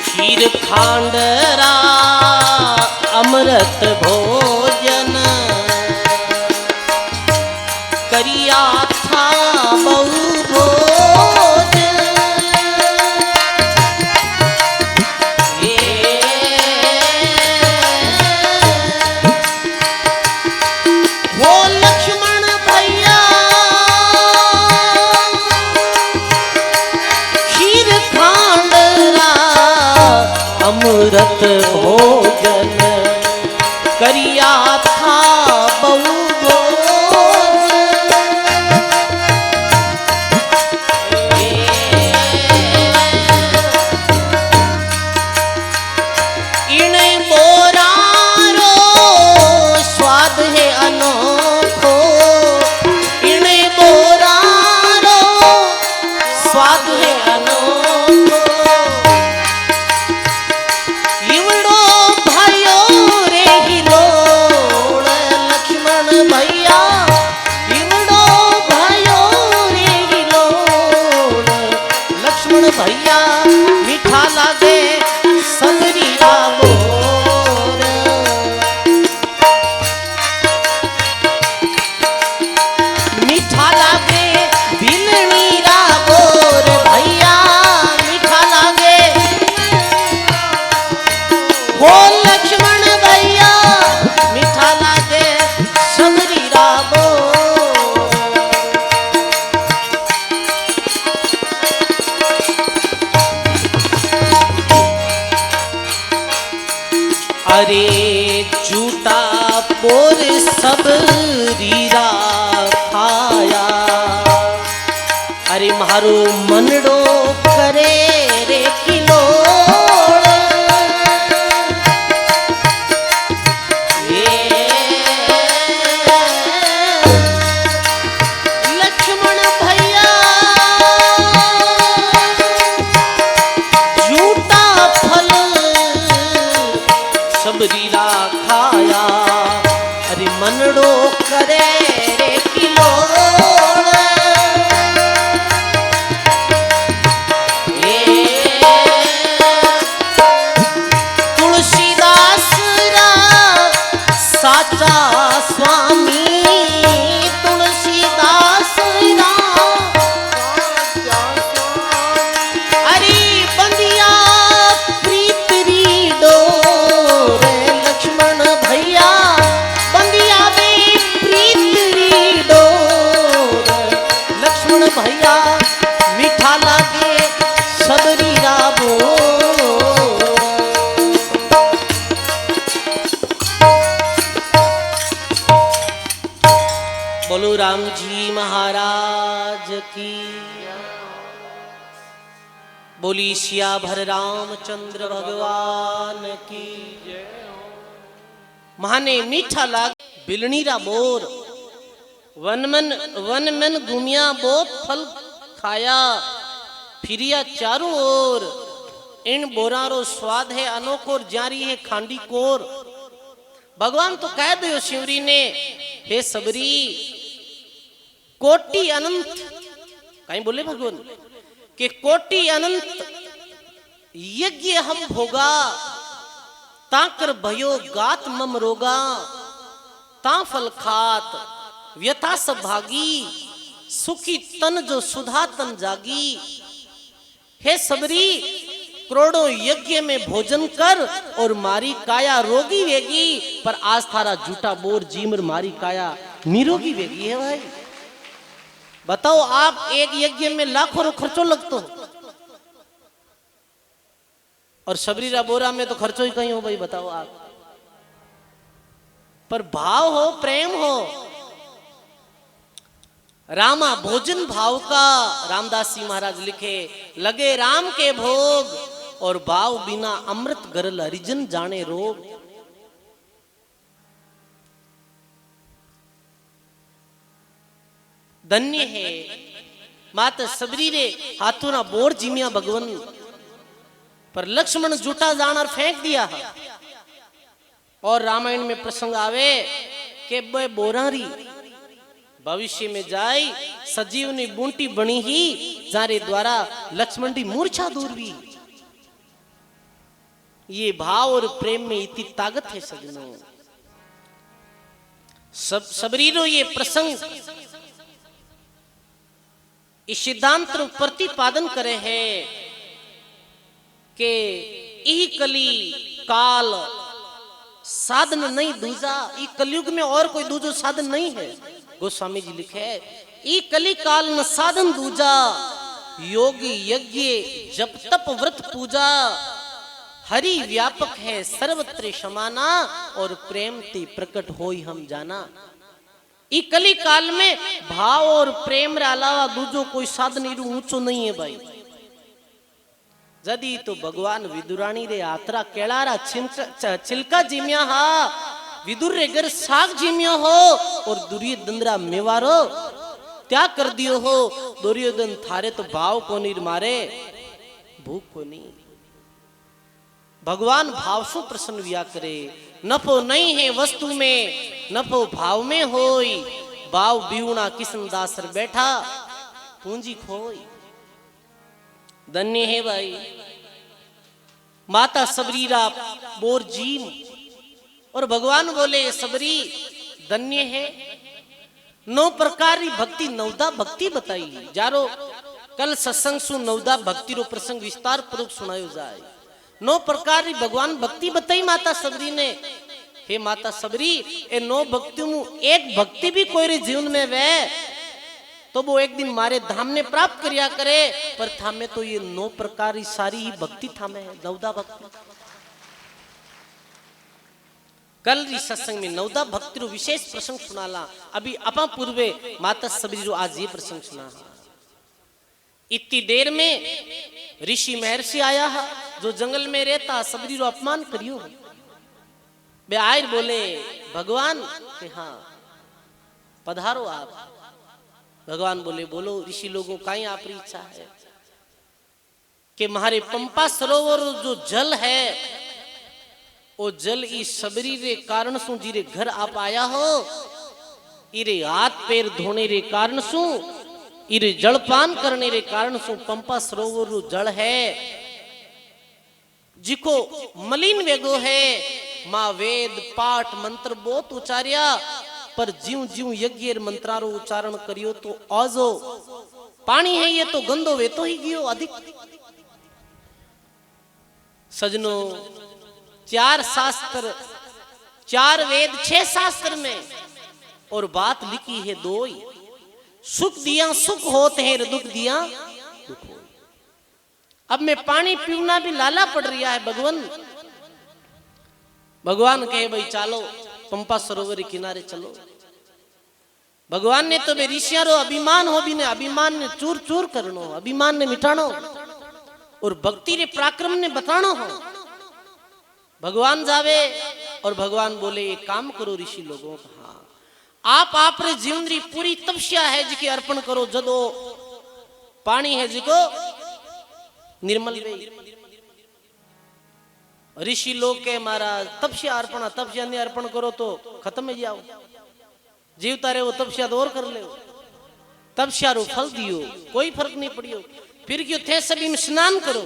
खीर खांडरा अमृत भोजन, करिया था बहु भोज। वो लक्ष्मण भैया खीर खांडरा साधु है अनोखो इवड़ो भाइयो रे हिलोड़ लक्ष्मण भैया इवड़ो भाइयो रे हिलोड़ लक्ष्मण भैया मीठा लागे सबरी रावो अरे झूठा बोर सब रीरा खाया अरे मारो मनडो करे रे किलो लक्ष्मण भैया झूठा फल सबरीरा खाया अरे मनडो करे रे किलो तुलसीदास रा साचा स्वामी तुलसीदास रा अरे बंदिया प्रीत री डोर लक्ष्मण भैया बंदिया में प्रीत री डोर लक्ष्मण भैया मीठा लागे सबरी राबो बोलो राम जी महाराज की बोली सियाभर रामचंद्र भगवान की महाने मीठा लाग बिलनीरा बोर वन मन घूमिया बहुत फल खाया फिरिया चारों ओर इन बोरारो स्वाद है अनोखोर जारी है खांडी कोर भगवान तो कह दो शिवरी ने हे सबरी कोटि अनंत कहीं बोले भगवान कि कोटि अनंत यज्ञ हम भोगा ताकर भयो गात मम रोगा ता फल खात व्यथा सब भागी सुखी तन जो सुधा तन जागी हे सबरी करोड़ों यज्ञ में भोजन कर और मारी काया रोगी वेगी पर आज थारा झूठा बोर जीमर मारी काया निरोगी वेगी है भाई बताओ आप एक यज्ञ में लाखों खर्चो लगतो और सबरीरा बोरा में तो खर्चो ही कहीं हो भाई बताओ आप पर भाव हो प्रेम हो रामा भोजन भाव का रामदास जी महाराज लिखे लगे राम के भोग और भाव बिना अमृत गरल हरिजन जाने रोग धन्य है माता सबरी रे हाथों ना बोर जिमिया भगवन पर लक्ष्मण जूठा जानर फेंक दिया है और रामायण में प्रसंग आवे के बे बोरारी भविष्य में जाए सजीवनी बूंटी बनी ही जारे द्वारा लक्ष्मण की मूर्छा दूर भी ये भाव और प्रेम में इतनी ताकत है सजनों सबरीरो ये प्रसंग इस सिद्धांत प्रतिपादन करे है कि ई कली काल साधन नहीं दूजा ई कलयुग में और कोई दूजो साधन नहीं है गोस्वामी जी लिखे ई कली काल न साधन दूजा योगी यज्ञ जप तप व्रत पूजा हरि व्यापक है सर्वत्र समाना और प्रेम ते प्रकट होई हम जाना ई कली काल में भाव और प्रेम रे अलावा दूजो कोई साधन इरू ऊंचो नहीं है भाई जदी तो भगवान विदुराणी रे यात्रा केलारा चिल्का जिम्या हा विदुर रे घर साग जिम्या हो और दुर्योधन मेवारो त्याग कर दियो हो। दुर्योधन थारे तो भाव को नहीं मारे, भूख को नहीं। भगवान भाव सु प्रसन्न विया करे। नफो नहीं है वस्तु में, नफो भाव में होई। भाव बिउना किशन दासर बैठा, पूंजी खोई। धन्य है भाई माता सबरीरा बोर जीम। और भगवान बोले सबरी धन्य है। 9 प्रकार की भक्ति, नवदा भक्ति बताई जारो। कल सत्संग सु नवदा भक्ति रो प्रसंग विस्तार पूर्वक सुनायो जाए। 9 प्रकार की भगवान भक्ति बताई माता सबरी ने। हे माता सबरी, ए 9 भक्ति मु एक भक्ति भी कोई रे जीवन में वे तो वो एक दिन मारे धाम ने प्राप्त करिया करे। पर थामे तो ये 9 प्रकार की सारी ही भक्ति थामे है, नवदा भक्ति। कल री सत्संग में नवदा भक्ति रो विशेष प्रसंग सुनाला। अभी अपा पूर्वे माता सबरी रो आज ये प्रसंग सुना। इतनी देर में ऋषि महर्षि आया है जो जंगल में रहता, सबरी रो अपमान करियो। वे आए बोले भगवान के हाँ पधारो आप। भगवान बोले बोलो ऋषि लोगों का ही आपकी इच्छा है कि हमारे पंपा सरोवर जो जल है वो जल इस सबरी रे कारण सु जीरे घर आप आया हो, इरे हाथ पैर धोने रे कारण सु, इरे जलपान करने रे कारण सु पंपा सरोवर रो जल है जिको मलिन वेगो है। माँ वेद पाठ मंत्र बहुत उचार्या, पर जीव जीव यज्ञ मंत्रारो उच्चारण करियो तो आजो पानी है ये तो गंदो वे तो ही गियो अधिक। सजनो 4 शास्त्र 4 वेद 6 शास्त्र में और बात लिखी है 2 ही। सुख दिया सुख होते हैं, दुख दिया दुख हो। अब मैं पानी पीना भी लाला पड़ रहा है भगवान। भगवान कहे भाई चलो पंपा सरोवर के किनारे चलो। भगवान ने तो ऋषियों रो अभिमान हो भी ने, अभिमान ने चूर चूर करनो, अभिमान ने मिटानो और भक्ति रे पराक्रम ने बतानो हो। भगवान जावे और भगवान बोले एक काम करो ऋषि लोगों का, हाँ आप रे जीवन री पूरी तपस्या है जिके अर्पण करो। जदो पानी है जिको निर्मल वे। ऋषि लोग के महाराज तपस्या अर्पण, तपस्या नहीं अर्पण करो तो खत्म हो जाओ। जीवता रहे वो तपस्या तो और कर ले, तपस्या रो फल दियो कोई फर्क नहीं पड़ियो। फिर क्यों थे सभी में स्नान करो।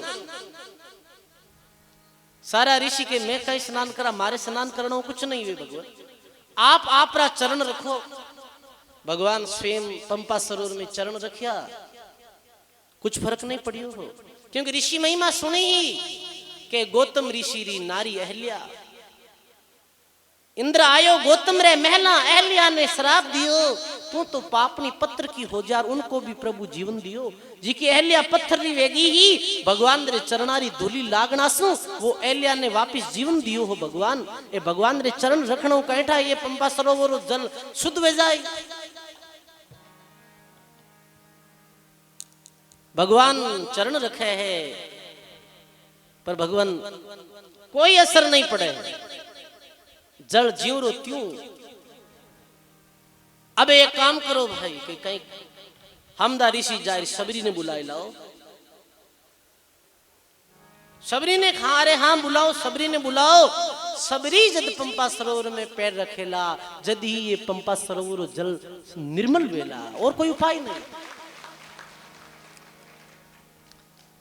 सारा ऋषि के मैं कहीं स्नान करा, मारे स्नान करना कुछ नहीं हुए। भगवान आप रा चरण रखो। भगवान स्वयं पंपा सरोवर में चरण रखिया, कुछ फर्क नहीं पड़ियो हो। क्योंकि ऋषि महिमा सुनी ही के गौतम ऋषि री नारी अहल्या। इंद्र आयो गौतम रे महला, अहल्या ने श्राप दियो तू तो पापनी पत्थर की हो जा। उनको भी प्रभु जीवन दियो। जी की अहल्या पत्थर री वेगी ही भगवान रे चरणारी धूली लागना सु वो अहल्या ने वापिस जीवन दियो हो। भगवान ए भगवान रे चरण रखनो कैठा ये पंपा सरोवर जल शुद्ध वे जाए। भगवान चरण रखे है पर भगवान कोई असर नहीं पड़े। जल जीव रो त्यों। अब एक काम करो भाई कि कहीं हमदा ऋषि जाए, सबरी ने बुलाई लाओ। सबरी ने कहा अरे हाँ बुलाओ, सबरी ने बुलाओ। सबरी जद पंपा सरोवर में पैर रखेला, जद ही ये पंपा सरोवर जल निर्मल वेला, और कोई उपाय नहीं।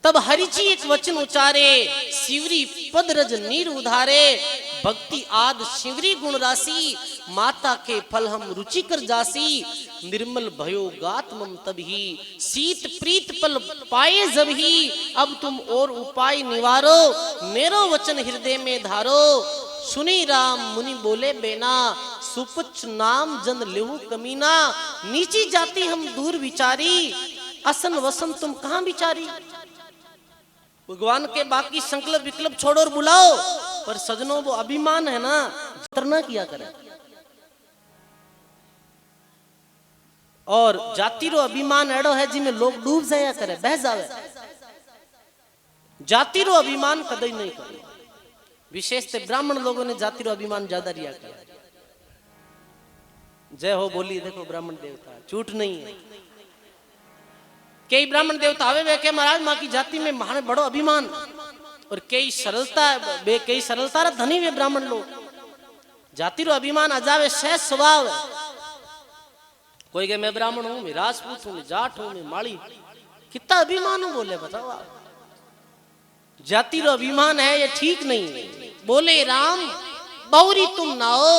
तब हरिजी एक वचन उचारे, शिवरी पद रज नीर उधारे। भक्ति आद शिवरी गुण राशि, माता के फल हम रुचि कर जासी। निर्मल भयो गात मम तभी, शीत प्रीत पल पाए जब ही। अब तुम और उपाय निवारो, मेरो वचन हृदय में धारो। सुनी राम मुनि बोले बेना, सुपुच्छ नाम जन लेहु कमीना। नीची जाति हम दूर विचारी, असन वसन तुम कहां विचारी। भगवान के बाकी संकल्प विकल्प छोड़ो और बुलाओ, पर सजनों वो अभिमान है ना, तरना किया करे। और जाति रो अभिमान एड़ो है जिसमें लोग डूब जाया करे, बह जावे। जाति रो अभिमान कदई नहीं करे। विशेष ब्राह्मण लोगों ने जाति रो अभिमान ज्यादा रिया किया। जय हो बोली देखो ब्राह्मण देवता, झूठ नहीं है। कई ब्राह्मण देवता आवे वे के महाराज माँ की जाति में माने बड़ो अभिमान, और कई सरलता रा धनी वे ब्राह्मण लोग जाति रो अभिमान आ जावे सहज स्वभाव। कोई के मैं ब्राह्मण हूं, मैं राजपूत हूं, मैं जाट हूं, मैं माली, कितना अभिमान हूं बोले बताओ आप। जाति रो अभिमान है ये ठीक नहीं है। बोले राम बहुरी तुम ना हो।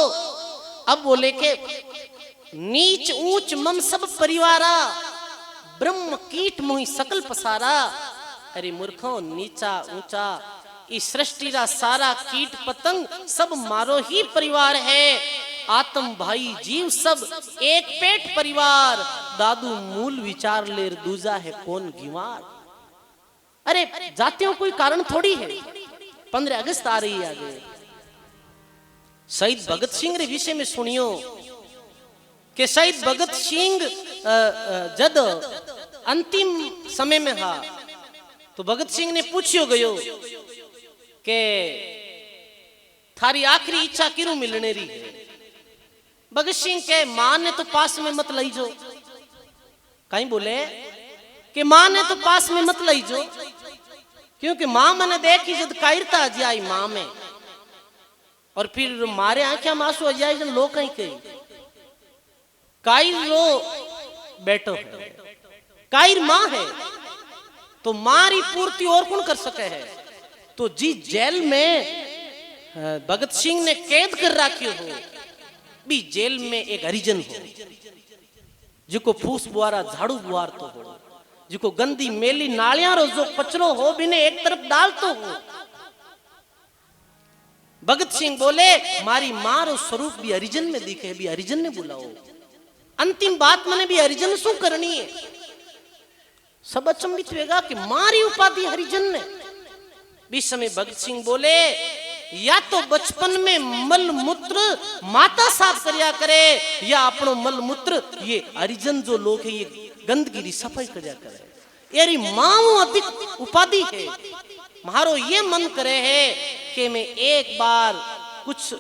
अब बोले के नीच ऊंच मम सब परिवारा, ब्रह्म कीट मोहि सकल पसारा। अरे मूर्खों, नीचा ऊंचा इस सृष्टि रा सारा कीट पतंग सब मारो ही परिवार है। आत्म भाई जीव सब एक पेट परिवार, दादू मूल विचार लेर दूजा है कौन गिवार। अरे जातियों कोई कारण थोड़ी है। 15 अगस्त आ रही है आगे। शहीद भगत सिंह रे विषय में सुनियो कि शहीद भगत सिंह जद अंतिम समय में हा तो भगत सिंह ने पूछियो गयो कि थारी आखिरी इच्छा किरू मिलने री है। भगत सिंह के मां ने तो पास में मत लई जो, कहीं बोले कि मां ने तो पास में मत लई जो, क्योंकि मां मैंने देखी जब कायरता जाई मां में, और फिर मारे आंखें में आंसू आ जाए जन लोग कहीं कहीं कायर रो बेटो है, कायर मां है तो मारी पूर्ति और कौन कर सके है। तो जी जेल में भगत सिंह ने कैद कर रखी हो, भी जेल में एक हरिजन हो जिको फूस बुआरा झाड़ू बुआर तो हो, जिको गंदी मेली नालियां रो जो कचरो हो बिने एक तरफ डाल तो हो। भगत सिंह बोले मारी मां रो स्वरूप भी हरिजन में दिखे, भी हरिजन ने बुलाओ। अंतिम बात मैंने भी हरिजन शू करनी है। सब अचंबित होगा कि मारी उपाधि हरिजन ने। बीच समय भगत सिंह बोले या तो बचपन में मल मूत्र माता साफ करिया करे, या अपनो मल मूत्र ये हरिजन जो लोग है ये गंदगी सफाई करिया करे। यारी मां अधिक उपाधि है। मारो ये मन करे है कि मैं एक बार कुछ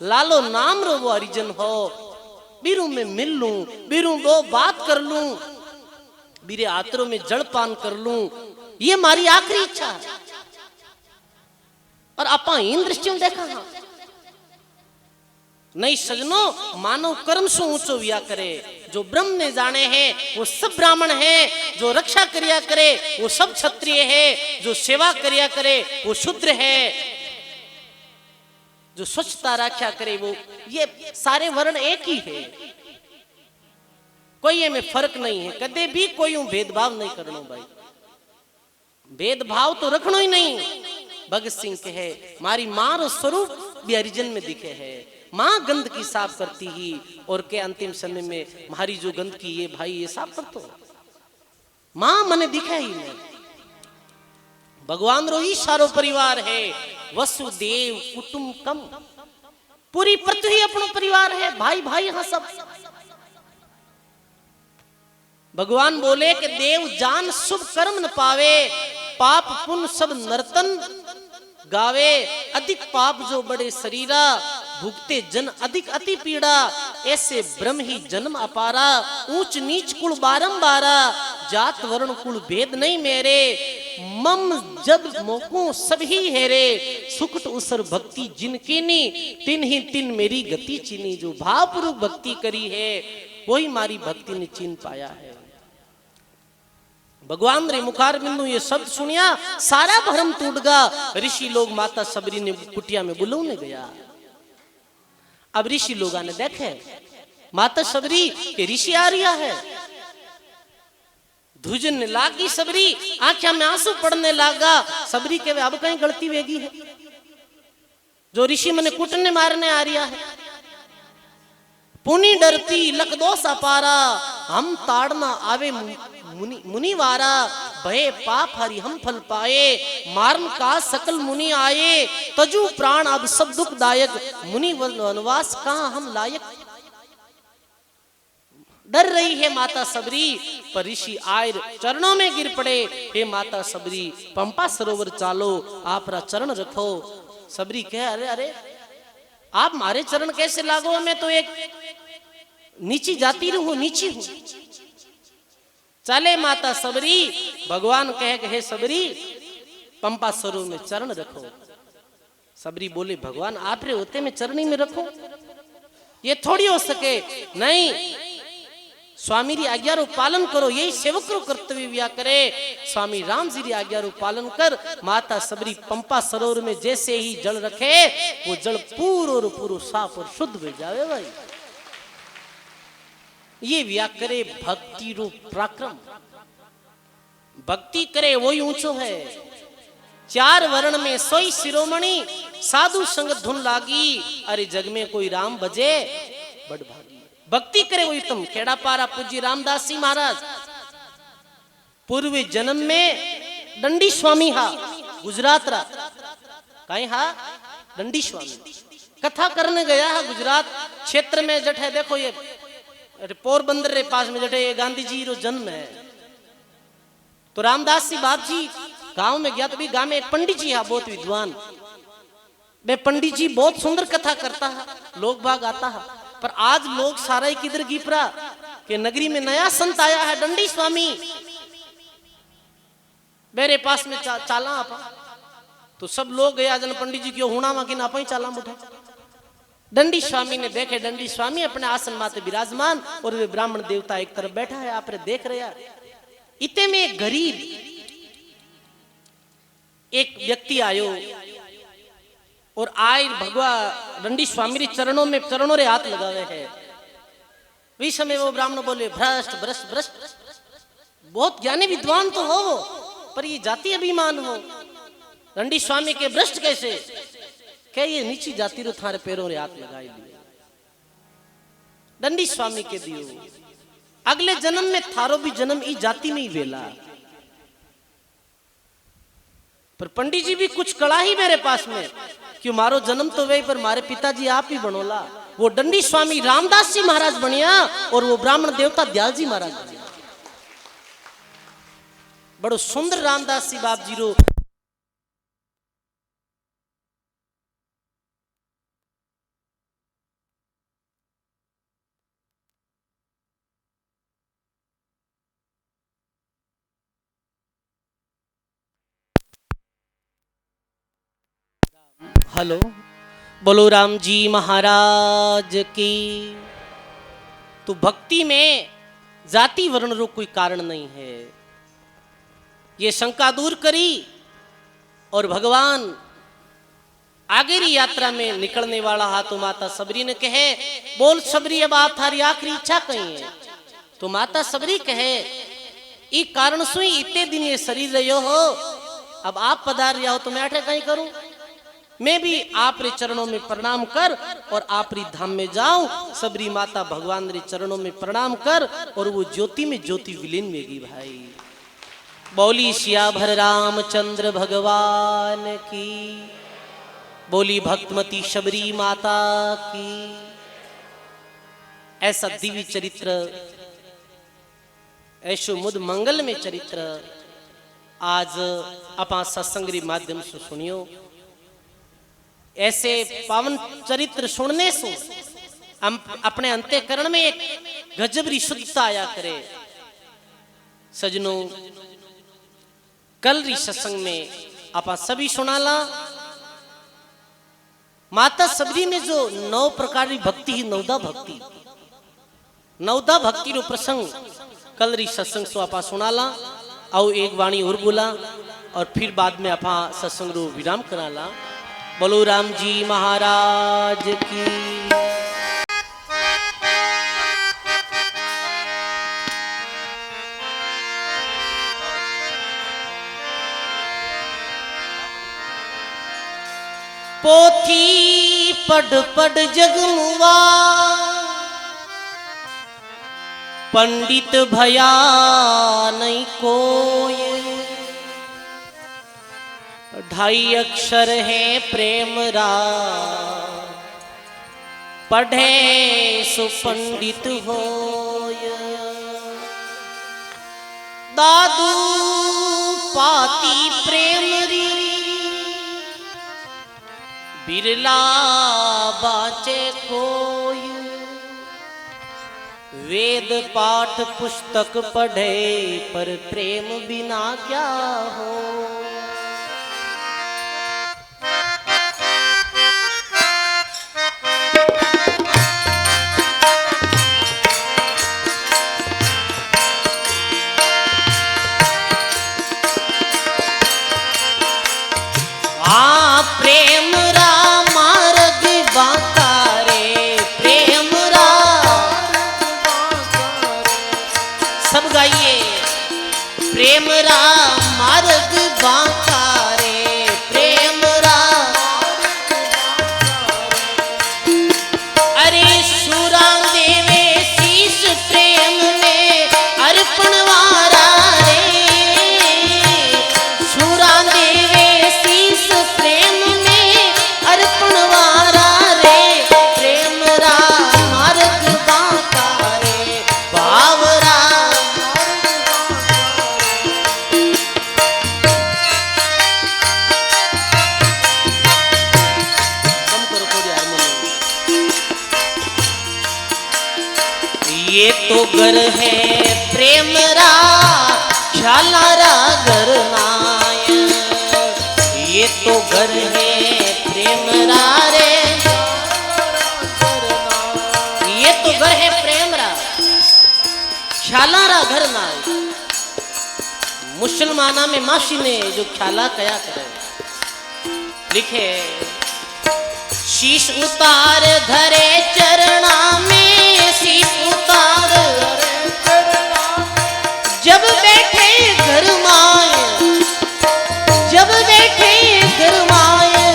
लालो नाम रो वो हरिजन हो, बीरू में मिल लूं, बीरू दो बात कर लूं, बीरे आतरों में जलपान कर लूं, ये मारी आखिरी इच्छा है। और आपा इन दृष्टियों देखा हाँ नहीं सजनो, मानव कर्म से ऊंचो विया करे। जो ब्रह्म ने जाने हैं वो सब ब्राह्मण है, जो रक्षा करिया करे वो सब क्षत्रिय है, जो सेवा करिया करे वो शूद्र है, जो स्वच्छता रक्षा करे वो, ये सारे वर्ण एक ही है। कोई में फर्क नहीं है। कदे भी कोई भेदभाव नहीं करना भाई, भेदभाव तो रखना ही नहीं। भगत सिंह कहे मारी मां रो स्वरूप भी हरिजन में दिखे है। मां गंद की साफ करती ही, और के अंतिम समय में मारी जो गंद की ये भाई ये साफ कर तो मां मने दिखे ही नहीं। भगवान रो ही सारो परिवार है। वसुदेव कुटुंबकम, पूरी पृथ्वी अपनो परिवार है, भाई भाई हाँ सब। भगवान बोले कि देव जान शुभ कर्म न पावे, पाप पुण्य सब नर्तन गावे। अधिक पाप जो बड़े शरीरा, भुगते जन अधिक अति पीड़ा। ऐसे ब्रह्म ही जन्म अपारा, ऊंच नीच कुल बारंबारा। जात वर्ण कुल भेद नहीं मेरे, मम जब मोको सभी हेरे। सुखट उसर भक्ति जिनकी नी, तिन ही तिन मेरी गति चीनी। जो भावपूर्वक भक्ति करी है वही मारी भक्ति ने चीन पाया है। भगवान रे मुखार बिंदु ये शब्द सुनिया सारा भरम टूट गया। ऋषि लोग माता सबरी ने कुटिया में बुलाने गया। अब ऋषि लोग ने देखे माता सबरी के ऋषि आ रिया है। धुजन लागी सबरी, आंखों में आंसू पड़ने लगा। सबरी के अब कहीं गलती वेगी है, जो ऋषि मने कुटने मारने आ रिया है। पुनी डरती लख दोष अपारा, हम ताड़ना आवे मुनिवारा। भय पाप हरि हम फल पाए, मारन का सकल मुनि आए। तजु प्राण अब सब दुखदायक, मुनि वनवास कहाँ हम लायक। डर रही है माता सबरी, पर ऋषि आए चरणों में गिर पड़े। हे माता सबरी पंपा सरोवर चालो, आप रा चरण रखो। सबरी कहे अरे अरे आप मारे चरण कैसे लागो, मैं तो एक नीची जाति हूं, नीची हूं। चले माता सबरी, भगवान कहे कि हे सबरी पंपा सरोवर में चरण रखो। सबरी बोले भगवान आप रे होते में चरणी में रखो, ये थोड़ी हो सके। नहीं, स्वामी री आज्ञा रो पालन करो, यही सेवक रो कर्तव्य व्या करे। स्वामी राम जी री आज्ञा रो पालन कर। माता सबरी पंपा सरोवर में जैसे ही जल रखे, वो जल पूरो पूरो साफ और शुद्ध हो जावे भाई। ये व्या करे भक्ति रूप पराक्रम। भक्ति करे वही ऊंचो है। चार वर्ण में सोई शिरोमणि, साधु संग धुन लागी, अरे जग में कोई राम बजे बड़ भागी। भक्ति करे वही तुम। खेड़ा पारा पूज्य रामदास जी महाराज पूर्व जन्म में दंडी स्वामी हा गुजरात रा। कहीं हा दंडी स्वामी कथा करने गया है गुजरात क्षेत्र में। जट है देखो ये पोरबंदर रे पास में जटे गांधी जी रो जन्म है। तो रामदास जी बाप जी गांव में गया तो भी गांव में एक पंडित जी है बहुत विद्वान। वे पंडित जी बहुत सुंदर कथा करता है, लोग भाग आता है। पर आज लोग सारा ही किधर गिपरा के नगरी में नया संत आया है दंडी स्वामी, मेरे पास में चाला आपा। तो सब लोग गया जन पंडित जी क्यों हुणा मां की ना ही चाला मुठा। दंडी स्वामी ने देखे, दंडी स्वामी अपने आसन माते विराजमान और वे ब्राह्मण देवता एक तरफ बैठा है, आप देख रहे हैं। इतने में एक गरीब एक व्यक्ति आयो और आय भगवा दंडी स्वामी रे चरणों रे हाथ लगावे है। वही समय वो ब्राह्मण बोले भ्रष्ट भ्रष्ट भ्रष्ट, बहुत ज्ञानी विद्वान तो हो पर ये जाति अभिमान हो। दंडी स्वामी के भ्रष्ट कैसे, क्या ये नीची जाति रो थारे पैरों रे हाथ लगाई दिए। दंडी स्वामी के दियो अगले जन्म में थारो भी जन्म ई जाति में ही वेला। पर पंडित जी भी कुछ कड़ा ही मेरे पास में, क्यों मारो जन्म तो वही पर मारे पिताजी आप ही बनोला। वो दंडी स्वामी रामदास जी महाराज बनिया और वो ब्राह्मण देवता दयाल जी महाराज बनिया। बड़ो सुंदर रामदास जी बाप जी रो हेलो बोलो राम जी महाराज की। तो भक्ति में जाति वर्ण रो कोई कारण नहीं है, ये शंका दूर करी और भगवान आगे री यात्रा में निकलने वाला हा। तो माता सबरी ने कहे बोल सबरी अब आप थारी आखिरी इच्छा कही है। तो माता सबरी कहे ई कारण सुई इतने दिन ये शरीर रहो हो, अब आप पधार जाओ तो मैं अठे कहीं करूं। मैं भी आप रे चरणों में प्रणाम कर और आप री धाम में जाऊं। सबरी माता भगवान रे चरणों में प्रणाम कर और वो ज्योति में ज्योति विलीन होगी भाई। बोली सिया भर रामचंद्र भगवान की, बोली भक्तमती शबरी माता की। ऐसा दिव्य चरित्र, ऐसो मुद मंगल में चरित्र आज अपा सत्संग रे माध्यम से सुनियो। ऐसे पावन चरित्र सुनने से हम अपने अंतःकरण में एक गजबरी शुद्धता आया करे। सजनों कल री सत्संग में आपा सभी सुनाला माता सबरी में जो 9 प्रकार की भक्ति ही नवदा भक्ति रो प्रसंग कल री सत्संग से आपा सुनाला। आओ एक वाणी और बोला और फिर बाद में आपा सत्संग रो विराम कराला। बोलो राम जी महाराज की। पोथी पढ़ पढ़ जगमुआ, पंडित भया नहीं कोई। 2.5 अक्षर है प्रेम रा, पढ़े सुपंडित होय। दादू पाती प्रेम री, बिरला बाचे कोई। वेद पाठ पुस्तक पढ़े पर प्रेम बिना क्या हो। प्रेम रा मार्ग बांका रे, प्रेम रा सब गाइए। प्रेम रा मार्ग बांका रे, प्रेम रा अरे सुरा देवे शीश प्रेम में अर्पण वारा रे, सुरा देवे शीश प्रेम में अर्पण वारा रे, प्रेम रा मार्ग बांका रे, बावरा कम करो थोड़ी हारमोनियम। ये तो घर है प्रेम रा ख्याला रा घर नाय, ये तो घर है प्रेम रा रे, ये तो घर है प्रेम रा ख्याला रा घर नाय। मुसलमाना में मासी ने जो ख्याला कया करे लिखे, शीश उतार धरे चरणा में, शीश उतार जब बैठे घर माए, जब बैठे घर माए,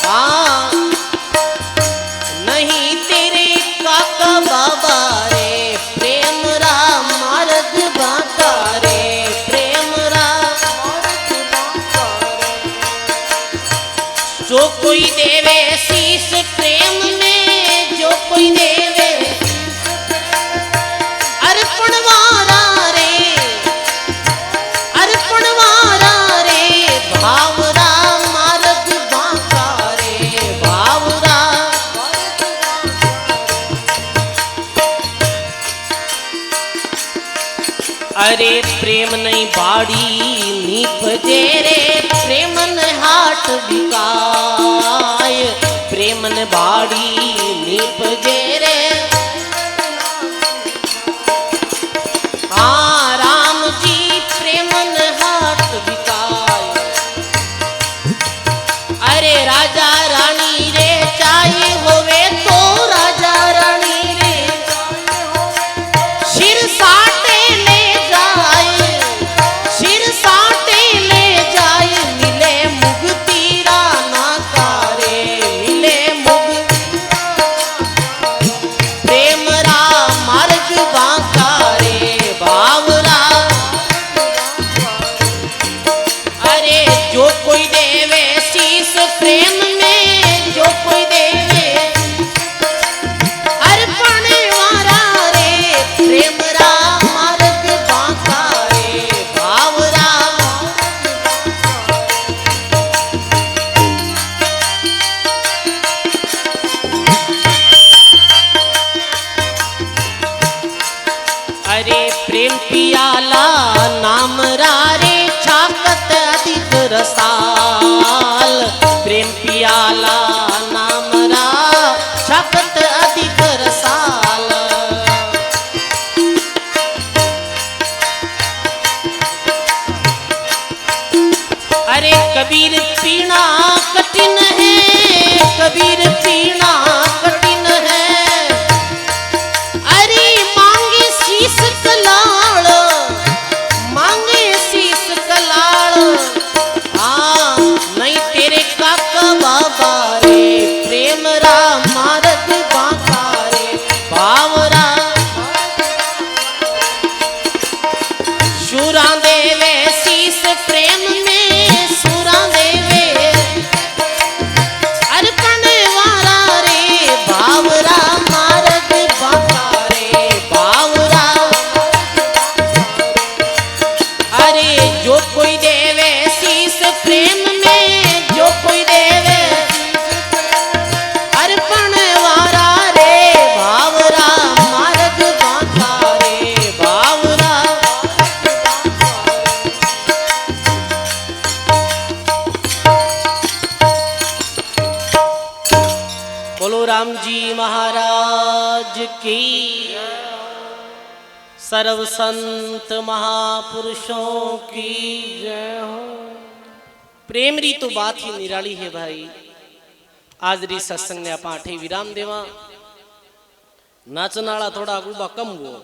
हाँ नहीं तेरे काका बाबा रे, प्रेम रा मार्ग बांका रे, प्रेम रा जो कोई देवे शीश प्रेम में, जो कोई देवे अर्पण वारा रे, अर्पण वारा रे, भावरा मार्ग बांका रे, भावरा अरे प्रेम नहीं बाड़ी नीप जेरे, प्रेमन हाट बिकाय, प्रेमन बाड़ी नीप जेरे, हाँ राम जी प्रेमन हाट बिकाय। अरे राजा रानी रे चाहे होवे तो, राजा रानी रे सिर साटे ले जाए, सिर साटे ले जाए, मिले मुक्ति रा नाता रे, मिले मुक्ति प्रेम रा मार्ग बांका रे, भावरा अरे जो कोई देवे शीश प्रेम में, जो कोई देवे अर्पण वारा रे, प्रेम रा मार्ग बांका रे, भावरा अरे प्रेम पियाला नाम रा रे, छाकत अधिक रसाल, प्रेम पियाला नाम रा छाकत अधिक रसाल। अरे कबीर पीना कठिन है, कबीर पीना कठिन है, अरे मांगे शीश कलाड़, मांगे शीश कलाड़, हाँ नहीं तेरे काका बाबा रे, प्रेम रा मार्ग बांका रे, भावरा सुरा देवे शीश प्रेम में, सुरा देवे अर्पण वारा रे, भावरा मार्ग बांका रे, भावरा अरे जो कोई देवे शीश प्रेम में, जो कोई देवे अर्पण वारा रे, भावरा मार्ग की, सर्व संत महापुरुषों की जय हो। प्रेम री तो बात ही निराली है भाई। आज री सत्संग ने आप आठे विराम देवा। नाचनाला थोड़ा गुबा कम हुआ।